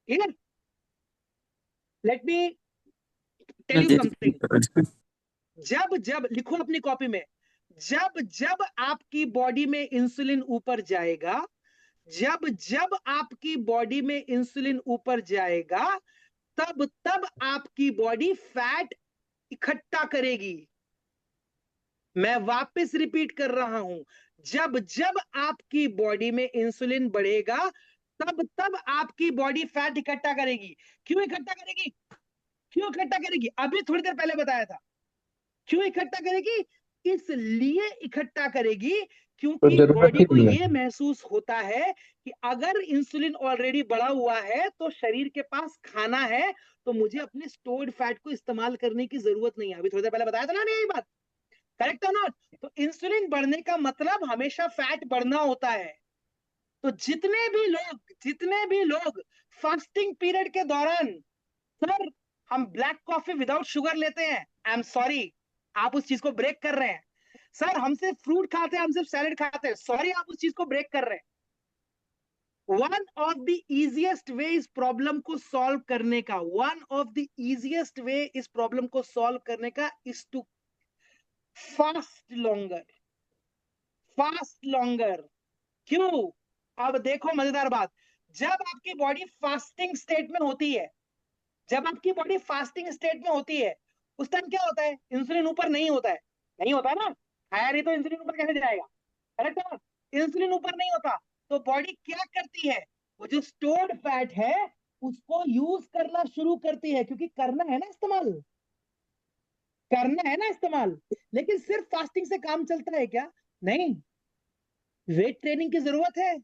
Clear? Let me tell you something. जब जब लिखो अपनी कॉपी में, जब जब आपकी बॉडी में इंसुलिन ऊपर जाएगा, जब जब आपकी बॉडी में इंसुलिन ऊपर जाएगा, तब तब आपकी बॉडी फैट इकट्ठा करेगी। मैं वापस रिपीट कर रहा हूं, जब जब आपकी बॉडी में इंसुलिन बढ़ेगा, तब तब आपकी बॉडी फैट इकट्ठा करेगी। क्यों इकट्ठा करेगी? क्यों इकट्ठा करेगी? अभी थोड़ी देर पहले बताया था। क्यों इकट्ठा करेगी? इसलिए इकट्ठा करेगी क्योंकि बॉडी को यह महसूस होता है कि अगर इंसुलिन ऑलरेडी बढ़ा हुआ है तो शरीर के पास खाना है, तो मुझे अपने स्टोर्ड फैट को इस्तेमाल करने की जरूरत नहीं है। अभी थोड़ी देर पहले बताया था ना, नहीं यही बात? करेक्ट और नॉट? तो इंसुलिन बढ़ने का मतलब हमेशा फैट बढ़ना होता है। तो जितने भी लोग फास्टिंग पीरियड के दौरान, सर हम ब्लैक कॉफी विदाउट शुगर लेते हैं, आई एम सॉरी, आप उस चीज को ब्रेक कर रहे हैं। सर हम सिर्फ फ्रूट खाते हैं, हम सिर्फ सैलेड खाते हैं, सॉरी, आप उस चीज को ब्रेक कर रहे हैं। One of the easiest way इस प्रॉब्लम को सॉल्व करने का, one of the easiest way इस प्रॉब्लम को सॉल्व करने का is to fast longer. Fast longer. क्यों? अब देखो मजेदार बात, जब आपकी बॉडी फास्टिंग स्टेट में होती है, जब आपकी बॉडी फास्टिंग स्टेट में होती है, उस टाइम क्या होता है? इंसुलिन ऊपर नहीं होता है, नहीं होता है ना, खाया नहीं तो इंसुलिन ऊपर कैसे जाएगा? करेक्ट है ना? इंसुलिन ऊपर नहीं होता, तो बॉडी क्या करती है? वो जो स्टोर्ड फैट है उसको यूज करना शुरू करती है, क्योंकि करना है ना इस्तेमाल, करना है ना इस्तेमाल। लेकिन सिर्फ फास्टिंग से काम चलता है क्या? नहीं, वेट ट्रेनिंग की जरूरत है।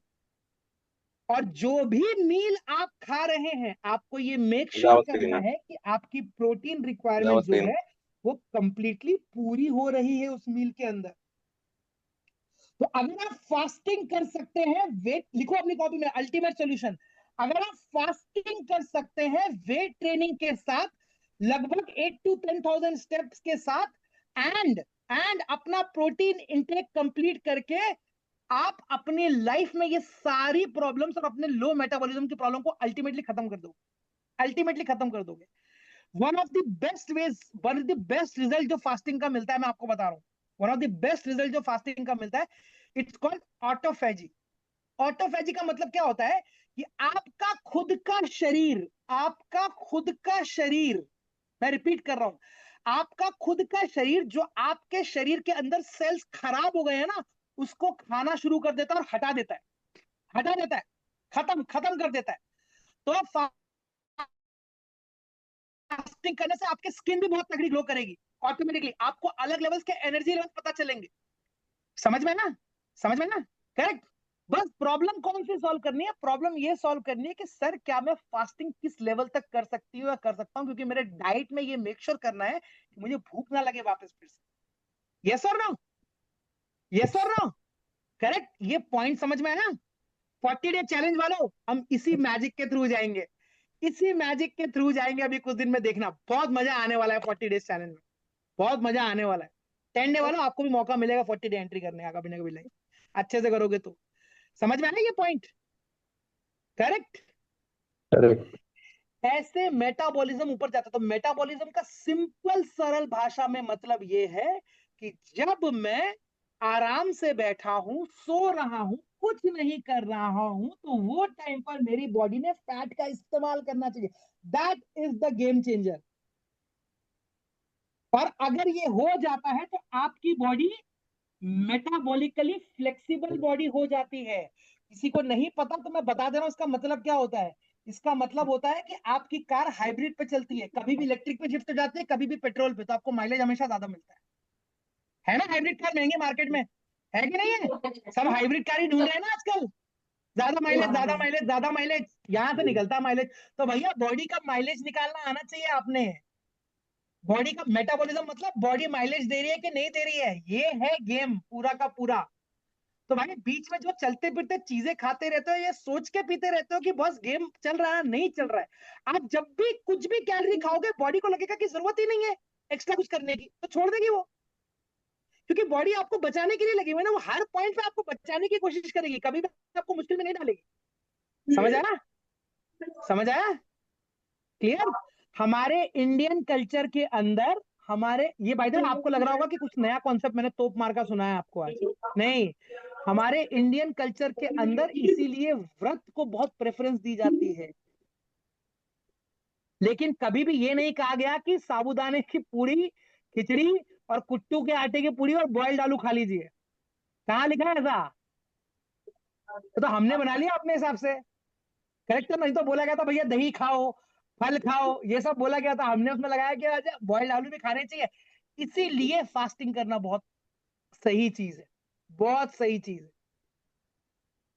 और जो भी मील आप खा रहे हैं, आपको ये मेक श्योर करना है कि आपकी प्रोटीन रिक्वायरमेंट जो है वो कंप्लीटली पूरी हो रही है उस मील के अंदर। तो अगर आप फास्टिंग कर सकते हैं, वेट लिखो अपनी कॉपी में, अल्टीमेट सॉल्यूशन, अगर आप फास्टिंग कर सकते हैं वेट ट्रेनिंग के साथ, लगभग 8 to 10,000 स्टेप्स के साथ, एंड अपना प्रोटीन इंटेक कंप्लीट करके, आप अपनी लाइफ में ये सारी प्रॉब्लम्स और अपने लो मेटाबॉलिज्म की प्रॉब्लम को अल्टीमेटली खत्म कर दोगे, अल्टीमेटली खत्म कर दोगे। One of the best veg, one of the best result जो फास्टिंग का मिलता है, मैं आपको बता रहा हूं, one of the best result जो फास्टिंग का मिलता है, इट्स कॉल्ड ऑटोफेजी। ऑटोफेजी का मतलब क्या होता है कि आपका खुद का शरीर, आपका खुद का शरीर, मैं रिपीट कर रहा हूं, आपका खुद का शरीर जो आपके शरीर के अंदर सेल्स खराब हो गए हैं ना, उसको खाना शुरू कर देता है और हटा देता है, हटा देता है, खत्म खत्म कर देता है। तो फास्टिंग करने से आपकी स्किन भी बहुत तगड़ी ग्लो करेगी, ऑटोमेटिकली आपको अलग लेवल्स के एनर्जी लेवल पता चलेंगे। समझ में ना, समझ में ना, करेक्ट। बस प्रॉब्लम कौन सी सॉल्व करनी है, प्रॉब्लम ये सॉल्व करनी है कि सर क्या मैं फास्टिंग किस लेवल तक कर सकती हूँ या कर सकता हूँ, क्योंकि मेरे डाइट में ये मेक श्योर करना है कि मुझे भूख ना लगे वापस फिर से। यस और नो, यस और नो, करेक्ट। ये पॉइंट समझ में आया। 40 डे चैलेंज वालों, हम इसी मैजिक के थ्रू जाएंगे, इसी मैजिक के थ्रू जाएंगे। अभी कुछ दिन में देखना, बहुत मजा आने वाला है 40 डेज चैलेंज में, बहुत मजा आने वाला है। 10 डे वालों आपको भी मौका मिलेगा 40 डे एंट्री करने का, कभी ना कभी लाइफ अच्छे से करोगे तो। समझ में आया ये पॉइंट, करेक्ट। करेक्ट। ऐसे मेटाबॉलिज्म ऊपर जाता है। तो मेटाबॉलिज्म का सिंपल सरल भाषा में मतलब ये है कि जब मैं आराम से बैठा हूं, सो रहा हूं, कुछ नहीं कर रहा हूं, तो वो टाइम पर मेरी बॉडी ने फैट का इस्तेमाल करना चाहिए। That is the game changer. और अगर ये हो जाता है तो आपकी बॉडी मेटाबॉलिकली फ्लेक्सिबल बॉडी हो जाती है। किसी को नहीं पता तो मैं बता दे रहा हूं इसका मतलब क्या होता है। इसका मतलब होता है कि आपकी कार हाइब्रिड पे चलती है, कभी भी इलेक्ट्रिक पे शिफ्ट हो जाती है, कभी भी पेट्रोल पे, तो आपको माइलेज हमेशा ज्यादा मिलता है ना। हाइब्रिड कार महंगी मार्केट में है कि नहीं है, सब हाइब्रिड कार ही ढूंढ रहे हैं ना आजकल। ज्यादा माइलेज, ज्यादा माइलेज, ज्यादा माइलेज, यहां से निकलता माइलेज। तो भैया बॉडी का माइलेज निकालना आना चाहिए आपने। बॉडी का मेटाबॉलिज्म मतलब बॉडी माइलेज दे रही है कि नहीं दे रही है, ये है गेम पूरा का पूरा। तो भाई बीच में जो चलते फिरते चीजें खाते रहते हो, ये सोच के पीते रहते हो कि बस गेम चल रहा है, नहीं चल रहा है। आप जब भी कुछ भी कैलोरी खाओगे, बॉडी को लगेगा कि जरूरत ही नहीं है एक्स्ट्रा कुछ करने की, तो छोड़ देगी वो, क्योंकि बॉडी आपको बचाने के लिए लगी हुई है ना। वो हर पॉइंट पे आपको बचाने की कोशिश करेगी, कभी भी आपको मुश्किल में नहीं डालेगी। समझ आया, समझ आया, क्लियर। हमारे इंडियन कल्चर के अंदर, हमारे ये बाय द वे आपको लग रहा होगा कि कुछ नया कॉन्सेप्ट मैंने तोप मार का सुना है आपको आज, नहीं। हमारे इंडियन कल्चर के अंदर इसीलिए व्रत को बहुत प्रेफरेंस दी जाती है। लेकिन कभी भी ये नहीं कहा गया कि साबूदाने की पूरी, खिचड़ी और कुट्टू के आटे की पूरी और बॉइल्ड आलू खा लीजिए। कहाँ लिखा है ऐसा? तो हमने बना लिया अपने हिसाब से, करेक्ट है। नहीं तो बोला गया था भैया दही खाओ, फल खाओ, ये सब बोला गया था, हमने उसमें लगाया कि अच्छा बॉइल्ड आलू भी खाने चाहिए। इसीलिए फास्टिंग करना बहुत सही चीज है, बहुत सही चीज है।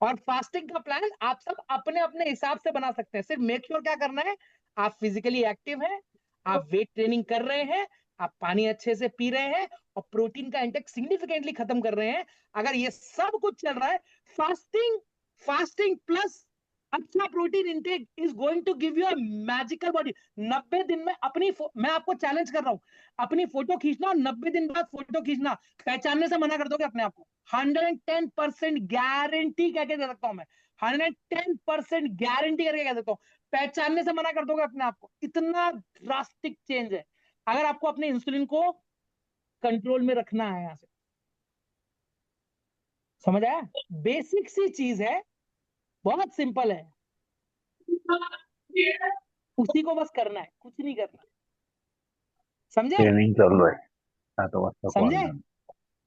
और फास्टिंग का प्लान आप सब अपने अपने हिसाब से बना सकते हैं। सिर्फ मेक श्योर क्या करना है, आप फिजिकली एक्टिव हैं, आप वेट ट्रेनिंग कर रहे हैं, आप पानी अच्छे से पी रहे हैं, और प्रोटीन का इंटेक सिग्निफिकेंटली खत्म कर रहे हैं। अगर ये सब कुछ चल रहा है, फास्टिंग, फास्टिंग प्लस अच्छा protein intake is going to give you a magical body. 90 दिन में अपनी, मैं आपको चैलेंज कर रहा हूं, अपनी फोटो खींचना और 90 दिन बाद फोटो खींचना, पहचानने से मना कर दोगे अपने आप को। 110% गारंटी कह के दे सकता हूं मैं, 110% गारंटी करके कह सकता हूं, पहचानने से मना कर दोगे अपने आप को। इतना ड्रास्टिक चेंज है अगर आपको अपने इंसुलिन को कंट्रोल में रखना है। यहां से समझ आया, बेसिक सी चीज है, बहुत सिंपल है, उसी को बस करना है, कुछ नहीं करना। समझे, ट्रेनिंग चल रहा है, 7 वाजता कॉल समझे,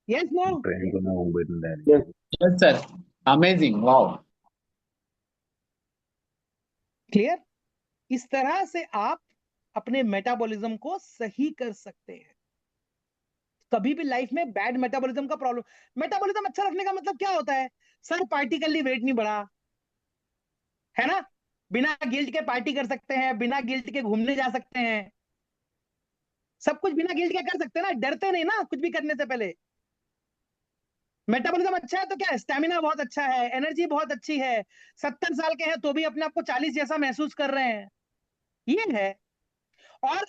यस नो, ट्रेनिंग को मैं मुंबईतून direct Yes, sir. Amazing. Wow. Clear. इस तरह से आप अपने मेटाबॉलिज्म को सही कर सकते हैं। कभी भी लाइफ में बैड मेटाबॉलिज्म का प्रॉब्लम, मेटाबॉलिज्म अच्छा रखने का मतलब क्या होता है, सर पार्टिकली वेट नहीं बढ़ा, है ना, बिना गिल्ट के पार्टी कर सकते हैं, बिना गिल्ट के घूमने जा सकते हैं, सब कुछ बिना गिल्ट के कर सकते हैं ना, डरते नहीं ना कुछ भी करने से पहले। मेटाबॉलिज्म अच्छा है तो क्या है, स्टैमिना बहुत अच्छा है, एनर्जी बहुत अच्छी है, 70 साल के हैं तो भी अपने आप को 40 जैसा महसूस कर रहे हैं, ये है। और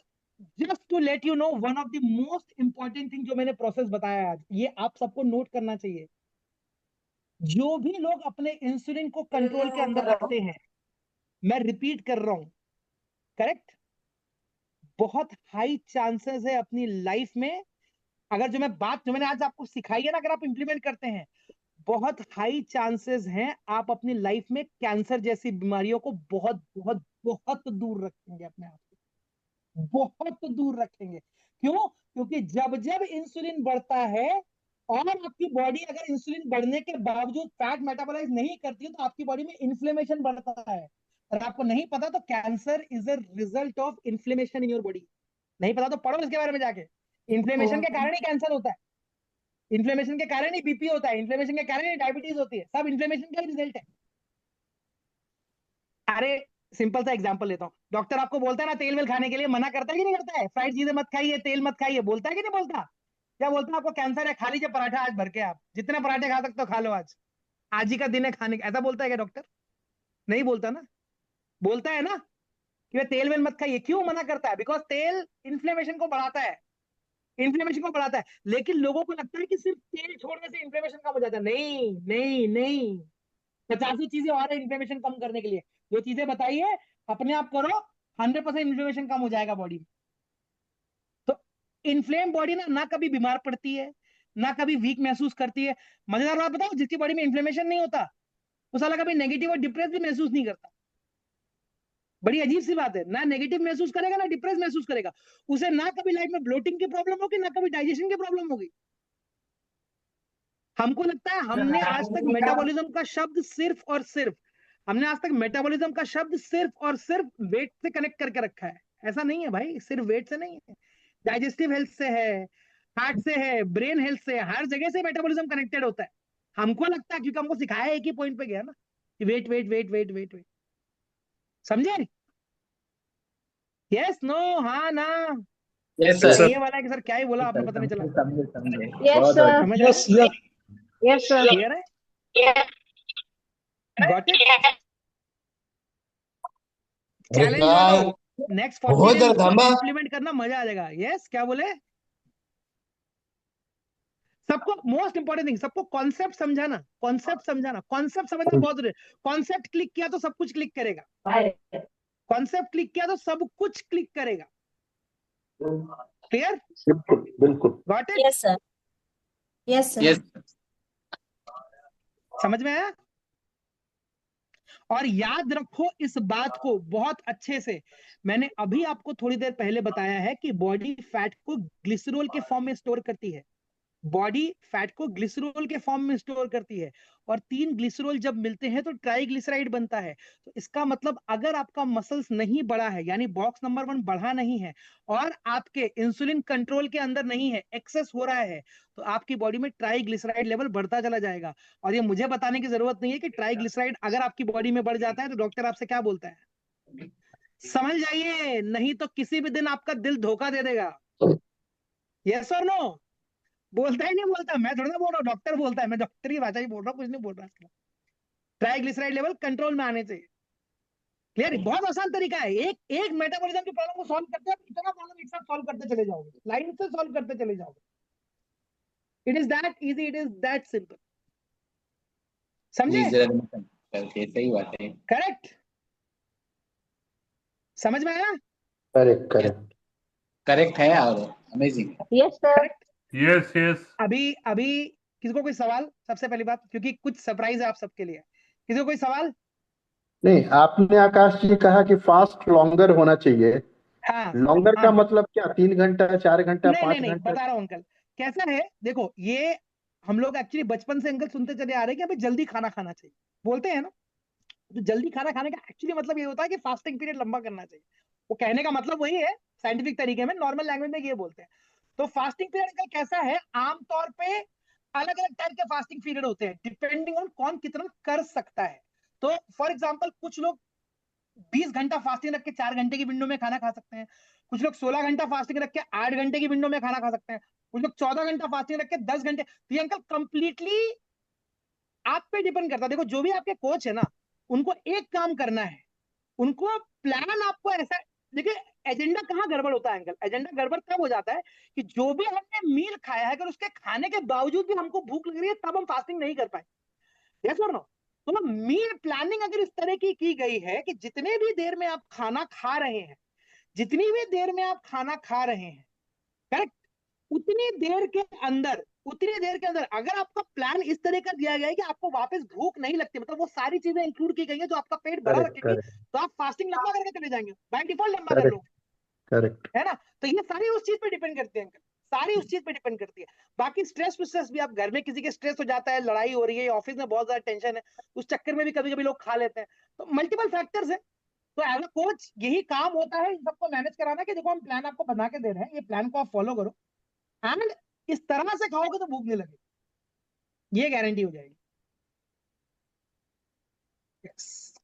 just to let you know, one of the most important thing जो मैंने प्रोसेस बताया आज, ये आप सबको नोट करना चाहिए। जो भी लोग अपने इंसुलिन को कंट्रोल के अंदर रखते हैं, मैं रिपीट कर रहा हूं, करेक्ट, बहुत हाई चांसेस है अपनी लाइफ में, अगर जो मैं बात जो मैंने आज आपको सिखाई है ना, अगर आप इंप्लीमेंट करते हैं, बहुत हाई चांसेस हैं आप अपनी लाइफ में कैंसर जैसी बीमारियों को बहुत बहुत बहुत दूर रखेंगे, अपने आप से बहुत दूर रखेंगे। क्यों? क्योंकि जब जब इंसुलिन बढ़ता है और आपकी बॉडी अगर इंसुलिन बढ़ने के बावजूद फैट मेटाबोलाइज नहीं करती है तो आपकी बॉडी में इन्फ्लेमेशन बढ़ता है। अगर आपको नहीं पता तो cancer is a result of inflammation in your body. नहीं पता तो पढ़ो इसके बारे में जाके। इन्फ्लेमेशन के कारण ही कैंसर होता है, इन्फ्लेमेशन के कारण ही बीपी होता है, इन्फ्लेमेशन के कारण ही डायबिटीज होती है, सब इन्फ्लेमेशन का ही रिजल्ट है। अरे सिंपल सा एग्जांपल लेता हूँ, डॉक्टर आपको बोलता है ना तेल वेल खाने के लिए, मना करता है कि नहीं करता है? फ्राइड चीजें मत खाइए, तेल मत खाइए, बोलता है कि नहीं बोलता? क्या बोलता है? आपको कैंसर है, खा लीजिए पराठा आज भर के, आप जितने पराठे खा सकते हो खा लो, आज ही का दिन है खाने का, ऐसा बोलता है क्या डॉक्टर? नहीं बोलता ना। बोलता है ना कि तेल वेल मत खाइए। क्यों मना करता है? बिकॉज तेल इन्फ्लेमेशन को बढ़ाता है, इन्फ्लेमेशन को बढ़ाता है। लेकिन लोगों को लगता है कि सिर्फ तेल छोड़ने से इन्फ्लेमेशन कम हो जाता है। नहीं नहीं नहीं, 50 चीजें और है इन्फ्लेमेशन कम करने के लिए। जो चीजें बताइए अपने आप करो, 100% इन्फ्लेमेशन कम हो जाएगा बॉडी में। तो इन्फ्लेम बॉडी ना कभी बीमार पड़ती है, ना कभी वीक महसूस करती है। मजेदार बात बताओ, जिसकी बॉडी में इन्फ्लेमेशन नहीं होता वो साला कभी नेगेटिव और डिप्रेस भी महसूस नहीं करता। बड़ी अजीब सी बात है, ना नेगेटिव महसूस करेगा ना डिप्रेस महसूस करेगा। उसे ना कभी लाइफ में ब्लोटिंग की प्रॉब्लम होगी, ना कभी डाइजेशन की प्रॉब्लम होगी। हमको लगता है हमने आज तक मेटाबॉलिज्म का शब्द सिर्फ और सिर्फ वेट से कनेक्ट करके रखा है। ऐसा नहीं है भाई, सिर्फ वेट से नहीं है, डाइजेस्टिव हेल्थ से है, हार्ट से है, ब्रेन हेल्थ से है, हर जगह से मेटाबॉलिज्म कनेक्टेड होता है। हमको लगता है क्योंकि हमको सिखाया एक ही पॉइंट पे गया ना कि weight weight weight weight weight weight. समझे? यस नो, हाँ ना? Yes sir. ये वाला है कि सर क्या ही बोला आपने, पता नहीं चला। समझे समझे Yes, बहुत sir. समझ रहे हैं? Yes, sir. क्लियर है? Got it? Challenge next 40 days implement करना, मजा आ जाएगा। यस, क्या बोले? सबको मोस्ट इंपॉर्टेंट थिंग, सबको कॉन्सेप्ट समझाना, कॉन्सेप्ट समझाना, कॉन्सेप्ट समझना बहुत जरूरी है। कॉन्सेप्ट क्लिक किया तो सब कुछ क्लिक करेगा, कॉन्सेप्ट क्लिक किया तो सब कुछ क्लिक करेगा। क्लियर? बिल्कुल। Got it? Yes, sir. Yes, sir. Yes समझ में आया? और याद रखो इस बात को बहुत अच्छे से, मैंने अभी आपको थोड़ी देर पहले बताया है कि बॉडी फैट को ग्लिसरॉल के फॉर्म में स्टोर करती है। बॉडी फैट को ग्लिसरॉल के फॉर्म में स्टोर करती है, और 3 ग्लिसरॉल जब मिलते हैं तो ट्राइग्लिसराइड बनता है। तो इसका मतलब अगर आपका मसल्स नहीं बढ़ा है, यानी बॉक्स नंबर 1 बढ़ा नहीं है, और आपके इंसुलिन कंट्रोल के अंदर नहीं है, एक्सेस हो रहा है, तो आपकी बॉडी में ट्राइग्लिसराइड लेवल बढ़ता चला जाएगा। और ये मुझे बताने की जरूरत नहीं है कि ट्राइग्लिसराइड अगर आपकी बॉडी में बढ़ जाता है तो डॉक्टर आपसे क्या बोलता है, समझ जाइए, नहीं तो किसी भी दिन आपका दिल धोखा दे देगा। यस और नो? बोलता ही नहीं बोलता, मैं थोड़ा ना बोल रहा हूँ, डॉक्टर बोलता है, मैं डॉक्टर की भाषा ही बोल रहा हूँ, कुछ नहीं बोल रहा। ट्राइग्लिसराइड लेवल कंट्रोल में आने चाहिए। क्लियर? बहुत आसान तरीका है, एक मेटाबॉलिज्म की प्रॉब्लम को सॉल्व करते हैं, इतना प्रॉब्लम एक साथ सॉल्व करते चले जाओगे, लाइन से सॉल्व करते चले जाओगे। It is that easy, it is that simple. समझे? करके सही बात है। करेक्ट? समझ में आया? Correct correct. करेक्ट है और amazing. Yes, sir. Correct? Yes yes. अभी किसी को कोई सवाल? सबसे पहली बात, क्योंकि कुछ सरप्राइज है आप सबके लिए, किसी को कोई सवाल? नहीं, आपने आकाश जी कहा कि फास्ट लॉन्गर होना चाहिए। हाँ लॉन्गर का हाँ, मतलब क्या? 3 घंटा, 4 घंटा, नहीं नहीं 5 नहीं, घंटा? बता रहा हूँ अंकल। कैसा है, देखो, ये हम लोग एक्चुअली बचपन से अंकल सुनते चले आ रहे हैं कि अभी जल्दी खाना खाना चाहिए, बोलते हैं ना। तो जल्दी खाना खाने का एक्चुअली मतलब ये होता है कि फास्टिंग पीरियड लंबा करना चाहिए। वो कहने का मतलब वही है, साइंटिफिक तरीके में, नॉर्मल लैंग्वेज में ये बोलते हैं। तो फास्टिंग पीरियड अंकल कैसा है, आमतौर पे अलग अलग टाइप के फास्टिंग पीरियड होते हैं, डिपेंडिंग ऑन कौन कितना कर सकता है। तो फॉर एग्जाम्पल कुछ लोग 20 घंटा फास्टिंग रख के 4 घंटे की विंडो में खाना खा सकते हैं, कुछ लोग 16 घंटा फास्टिंग रख के 8 घंटे की विंडो में खाना खा सकते हैं, कुछ लोग 14 घंटा फास्टिंग रख के 10 घंटे। तो ये अंकल कंप्लीटली आप पे डिपेंड करता है। देखो, जो भी आपके कोच है ना, उनको एक काम करना है, उनको प्लान आपको ऐसा, देखिए एजेंडा कहाँ गड़बड़ होता है अंकल, एजेंडा गड़बड़ तब हो जाता है कि जो भी हमने मील खाया है, अगर उसके खाने के बावजूद भी हमको भूख लग रही है, तब हम फास्टिंग नहीं कर पाए। यस और नो? तो मील प्लानिंग अगर इस तरह की गई है कि जितने भी देर में आप खाना खा रहे हैं, जितनी भी देर में आप खाना खा रहे हैं, करेक्ट, उतनी देर के अंदर उतनी देर के अंदर अगर आपका प्लान इस तरह का दिया गया है कि आपको वापस भूख नहीं लगती, मतलब वो सारी चीजें इंक्लूड की गई है जो आपका पेट भरा करेक्ट रखेंगी, करेक्ट तो आप फास्टिंग लंबा करके चले जाएंगे, बाय डिफॉल्ट लंबा कर लो, करेक्ट करेक्ट। है ना। तो ये सारी उस चीज पे डिपेंड करती है अंकल, सारी उस चीज पे डिपेंड करती है। बाकी स्ट्रेस भी, आप घर में किसी के स्ट्रेस हो जाता है, लड़ाई हो रही है, ऑफिस में बहुत ज्यादा टेंशन है, उस चक्कर में भी कभी कभी लोग खा लेते हैं, तो मल्टीपल फैक्टर्स है। तो एज अ कोच यही काम होता है इन सबको मैनेज कराना, कि देखो हम प्लान आपको बना के दे रहे हैं, ये प्लान को आप फॉलो करो, एंड इस तरह से खाओगे तो भूख नहीं लगेगी, ये गारंटी हो जाएगी।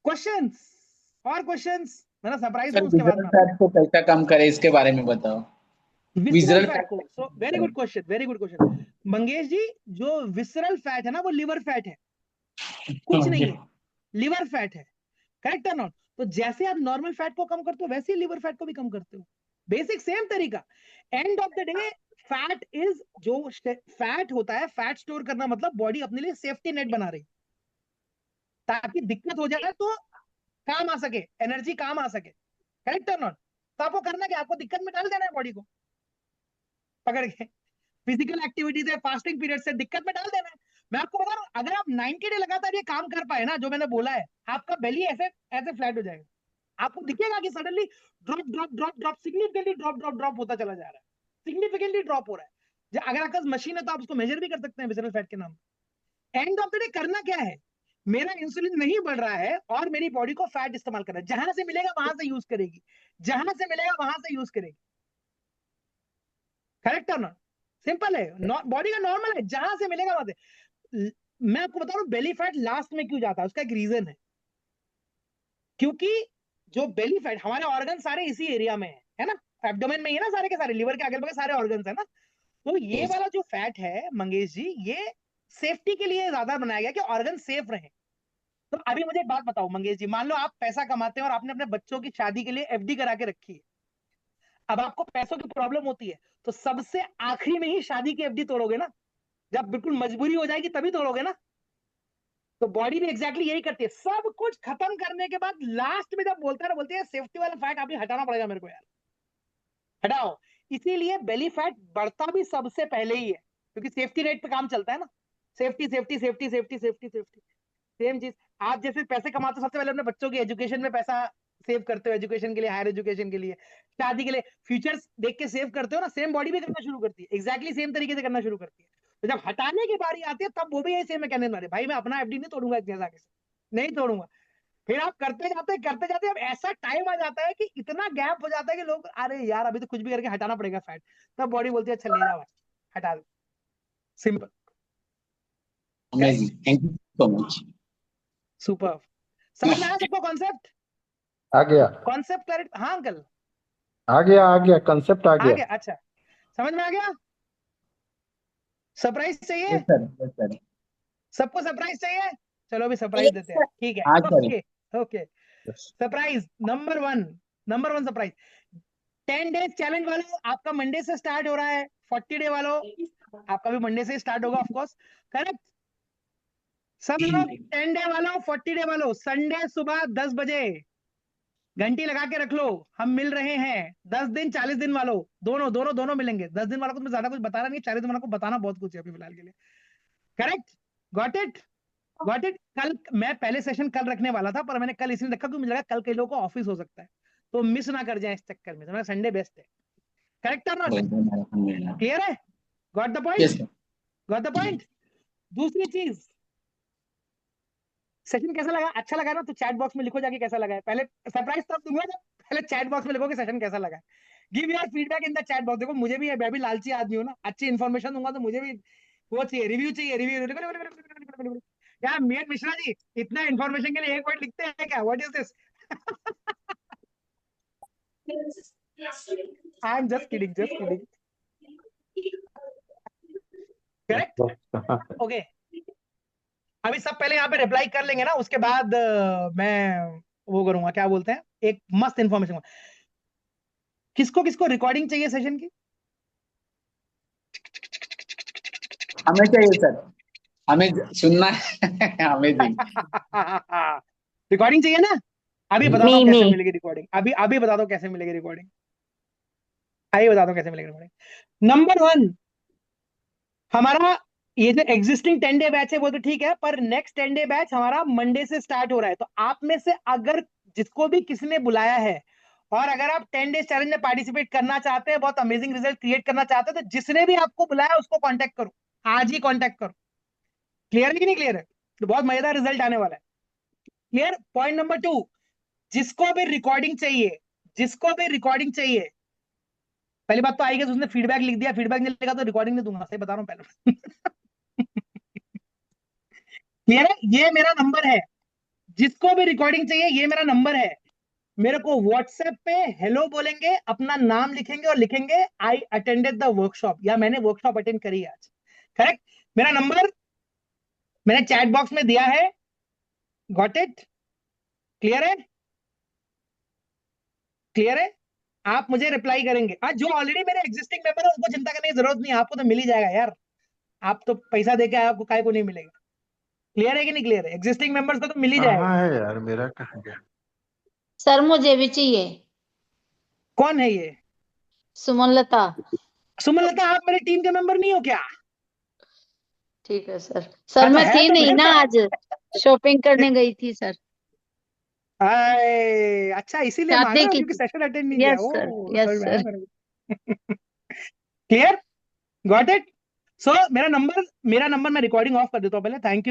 क्वेश्चंस और क्वेश्चंस, मैं सरप्राइज सर दूं उसके बाद विजुअल में फैट को कैसा कम करे इसके बारे में बताओ। विसरल विजुअल फैट फैट को। So very good question, very good question Mangesh ji. जो विसरल फैट है ना, वो लिवर फैट है, कुछ नहीं है, लिवर फैट है, करेक्ट है नॉट। तो जैसे आप नॉर्मल फैट को कम करते हो, वैसे ही लिवर फैट को भी कम करते हो, बेसिक सेम तरीका। End of the day fat is, जो फैट होता है, फैट स्टोर करना मतलब बॉडी अपने लिए सेफ्टी नेट बना रही, ताकि दिक्कत हो जाए तो काम आ सके, एनर्जी काम आ सके, करेक्ट है नॉट। तो आपको करना क्या, आपको दिक्कत में डाल देना है बॉडी को पकड़ के, फिजिकल एक्टिविटी से, फास्टिंग पीरियड से दिक्कत में डाल देना है। मैं आपको बता रहा हूं, अगर आप 90 डे लगातार ये काम कर पाए ना, जो मैंने बोला है, आपका बेली ऐसे ऐसे फ्लैट हो जाएगा, आपको दिखेगा कि suddenly drop drop drop drop, significantly drop drop drop होता चला जा रहा है, सिग्निफिकेंटली ड्रॉप हो रहा है। अगर आपका मशीन है तो आप उसको मेजर भी कर सकते हैं विसरल फैट के नाम। एंड ऑफ द डे करना क्या है, मेरा इंसुलिन नहीं बढ़ रहा है और मेरी बॉडी को फैट इस्तेमाल करना है, जहां से मिलेगा वहां से यूज करेगी, जहां से मिलेगा वहां से यूज करेगी, करेक्ट है ना। सिंपल है, बॉडी का नॉर्मल है, जहां से मिलेगा वहां से। मैं आपको बता रहा हूं बेली फैट लास्ट में क्यों जाता है, उसका एक रीजन है, क्योंकि जो बेली फैट, हमारे ऑर्गन सारे इसी एरिया में है ना, एब्डोमेन में ही है ना, सारे के सारे लिवर के अगल बगल सारे ऑर्गन है ना। तो ये वाला जो फैट है मंगेश जी, ये सेफ्टी के लिए ज्यादा बनाया गया कि ऑर्गन सेफ रहे। तो अभी मुझे एक बात बताओ मंगेश जी, मान लो आप पैसा कमाते हैं और आपने अपने बच्चों की शादी के लिए एफडी करा के रखी है, अब आपको पैसों की प्रॉब्लम होती है, तो सबसे आखिरी में ही शादी की एफडी तोड़ोगे ना, जब बिल्कुल मजबूरी हो जाएगी तभी तोड़ोगे ना। तो बॉडी भी एग्जैक्टली यही करती है, सब कुछ खत्म करने के बाद लास्ट में जब बोलता है ना, बोलती है सेफ्टी वाला फैट अभी हटाना पड़ेगा मेरे को यार, हटाओ। इसीलिए बेली फैट बढ़ता भी सबसे पहले ही है, क्योंकि सेफ्टी रेट पे काम चलता है ना, safety safety safety safety safety safety. Same चीज, आप जैसे पैसे कमाते हो सबसे पहले अपने बच्चों की एजुकेशन में पैसा सेव करते हो, एजुकेशन के लिए, हायर एजुकेशन के लिए, शादी के लिए, फ्यूचर्स देख के सेव करते हो ना, सेम बॉडी भी करना शुरू करती है, एग्जैक्टली सेम तरीके से करना शुरू करती है। तो जब हटाने की बारी आती है तब वो भी यही सेम मैकेनिज्म मारे, भाई मैं अपना एफडी नहीं तोड़ूंगा इतने आगे से, नहीं तोड़ूंगा। फिर आप करते जाते अब ऐसा टाइम आ जाता है कि इतना गैप हो जाता है कि लोग, अरे यार अभी तो कुछ भी करके हटाना पड़ेगा फैट, तब बॉडी बोलती है अच्छा ले जाओ भाई, हटा दो, simple, amazing, thank you so much. Super. समझ में आया सबको कॉन्सेप्ट, आ गया कॉन्सेप्ट क्लैरिटी, हाँ अंकल आ गया कंसेप्ट आ आ गया। गया, अच्छा समझ में आ गया। सरप्राइज चाहिए, यस सर, यस सर। सबको सरप्राइज चाहिए, चलो अभी सरप्राइज देते हैं, ठीक है, हाँ sir. Okay okay. Surprise number one surprise, 10 days challenge वालों आपका मंडे से स्टार्ट हो रहा है, 40 डे वालों आपका भी मंडे से स्टार्ट होगा ऑफकोर्स, करेक्ट। सब लोग 10 डे वालों 40 डे वालों संडे सुबह 10 बजे घंटी लगा के रख लो, हम मिल रहे हैं। 10 दिन 40 दिन वालों, दोनों दोनों दोनों मिलेंगे। 10 दिन वालों को मैं ज्यादा कुछ बता रहा नहीं, 40 दिन वालों को बताना बहुत कुछ है अभी फिलहाल के लिए, correct, got it, got it. कल मैं पहले सेशन कल रखने वाला था, पर मैंने कल इसलिए रखा क्योंकि मुझे लगा कल कई लोगों को ऑफिस हो सकता है, तो मिस ना कर जाए इस चक्कर में, तो मैं संडे बेस्ट है, करेक्ट और नॉट, क्लियर है, got the point, yes sir. Got the point. दूसरी चीज, सेशन कैसा लगा, अच्छा लगा ना, तो चैट बॉक्स में लिखो जाके कैसा लगा है, पहले सरप्राइज तब दूंगा जब पहले चैट बॉक्स में लिखो कि सेशन कैसा लगा है। Give your feedback in the chat box. देखो मुझे भी है, मैं भी लालची आदमी हूँ ना, अच्छी इन्फॉर्मेशन दूंगा तो मुझे भी वो चाहिए, रिव्यू चाहिए, रिव्यू। यार मियत मिश्रा जी, इतना इन्फॉर्मेशन के लिए एक वर्ड लिखते हैं क्या, what is this. I am just kidding, correct, okay. अभी सब पहले यहाँ पे रिप्लाई कर लेंगे ना, उसके बाद मैं वो करूंगा, क्या बोलते हैं, एक मस्त इन्फॉर्मेशन। किसको किसको रिकॉर्डिंग चाहिए सेशन की, हमें चाहिए सर, हमें सुनना है। अमेजिंग। रिकॉर्डिंग चाहिए ना, अभी बता दो नहीं कैसे नहीं मिलेगी रिकॉर्डिंग, अभी बता दो कैसे मिलेगी रिकॉर्डिंग, आइए बता दो कैसे मिलेगी रिकॉर्डिंग। नंबर 1, हमारा ये जो एग्जिस्टिंग 10 डे बैच है वो तो ठीक है, पर नेक्स्ट 10 डे बैच हमारा मंडे से स्टार्ट हो रहा है। तो आप में से अगर जिसको भी किसी ने बुलाया है और अगर आप 10 डेज चैलेंज में पार्टिसिपेट करना चाहते हैं, बहुत अमेजिंग रिजल्ट क्रिएट करना चाहते हैं, तो जिसने भी आपको बुलाया उसको कांटेक्ट करो, आज ही कांटेक्ट करो। क्लियर है कि नहीं क्लियर है? तो बहुत मजेदार रिजल्ट आने वाला है। क्लियर? पॉइंट नंबर 2, जिसको भी रिकॉर्डिंग चाहिए, जिसको भी रिकॉर्डिंग चाहिए, पहली बात तो आई गेस उसने फीडबैक लिख दिया, फीडबैक नहीं लिखा तो रिकॉर्डिंग नहीं दूंगा, सही बता रहा हूं पहले। क्लियर है? ये मेरा नंबर है, जिसको भी रिकॉर्डिंग चाहिए ये मेरा नंबर है। मेरे को व्हाट्सएप पे हेलो बोलेंगे, अपना नाम लिखेंगे और लिखेंगे आई अटेंडेड द वर्कशॉप, या मैंने वर्कशॉप अटेंड करी आज। करेक्ट? मेरा नंबर मैंने चैट बॉक्स में दिया है। Got it? क्लियर है? क्लियर है? आप मुझे रिप्लाई करेंगे। आज जो ऑलरेडी मेरे एग्जिस्टिंग मेंबर है उनको चिंता करने की जरूरत नहीं है, आपको तो मिल ही जाएगा यार। आप तो पैसा देके आए, आपको काय को नहीं मिलेगा। क्लियर है कि नहीं क्लियर है? एग्जिस्टिंग मेंबर्स को तो मिल ही जाएगा। कहाँ है यार, मेरा कहाँ गया? सर मुझे भी चाहिए। कौन है ये? सुमनलता। सुमनलता, आप मेरे टीम के मेंबर नहीं हो क्या? ठीक है सर। सर हाँ, तो मैं है थी तो नहीं फिर ना, क्या? आज शॉपिंग करने गई थी सर। अच्छा, इसीलिए शादी मांगा की क्योंकि थी। सेशन अटेंड नहीं किया। यस सर, ओ, यस समझ में आया सर। मेरे को। क्लियर? Got it? सो मेरा नंबर मैं रिकॉर्डिंग ऑफ कर देता हूँ पहले। Thank you.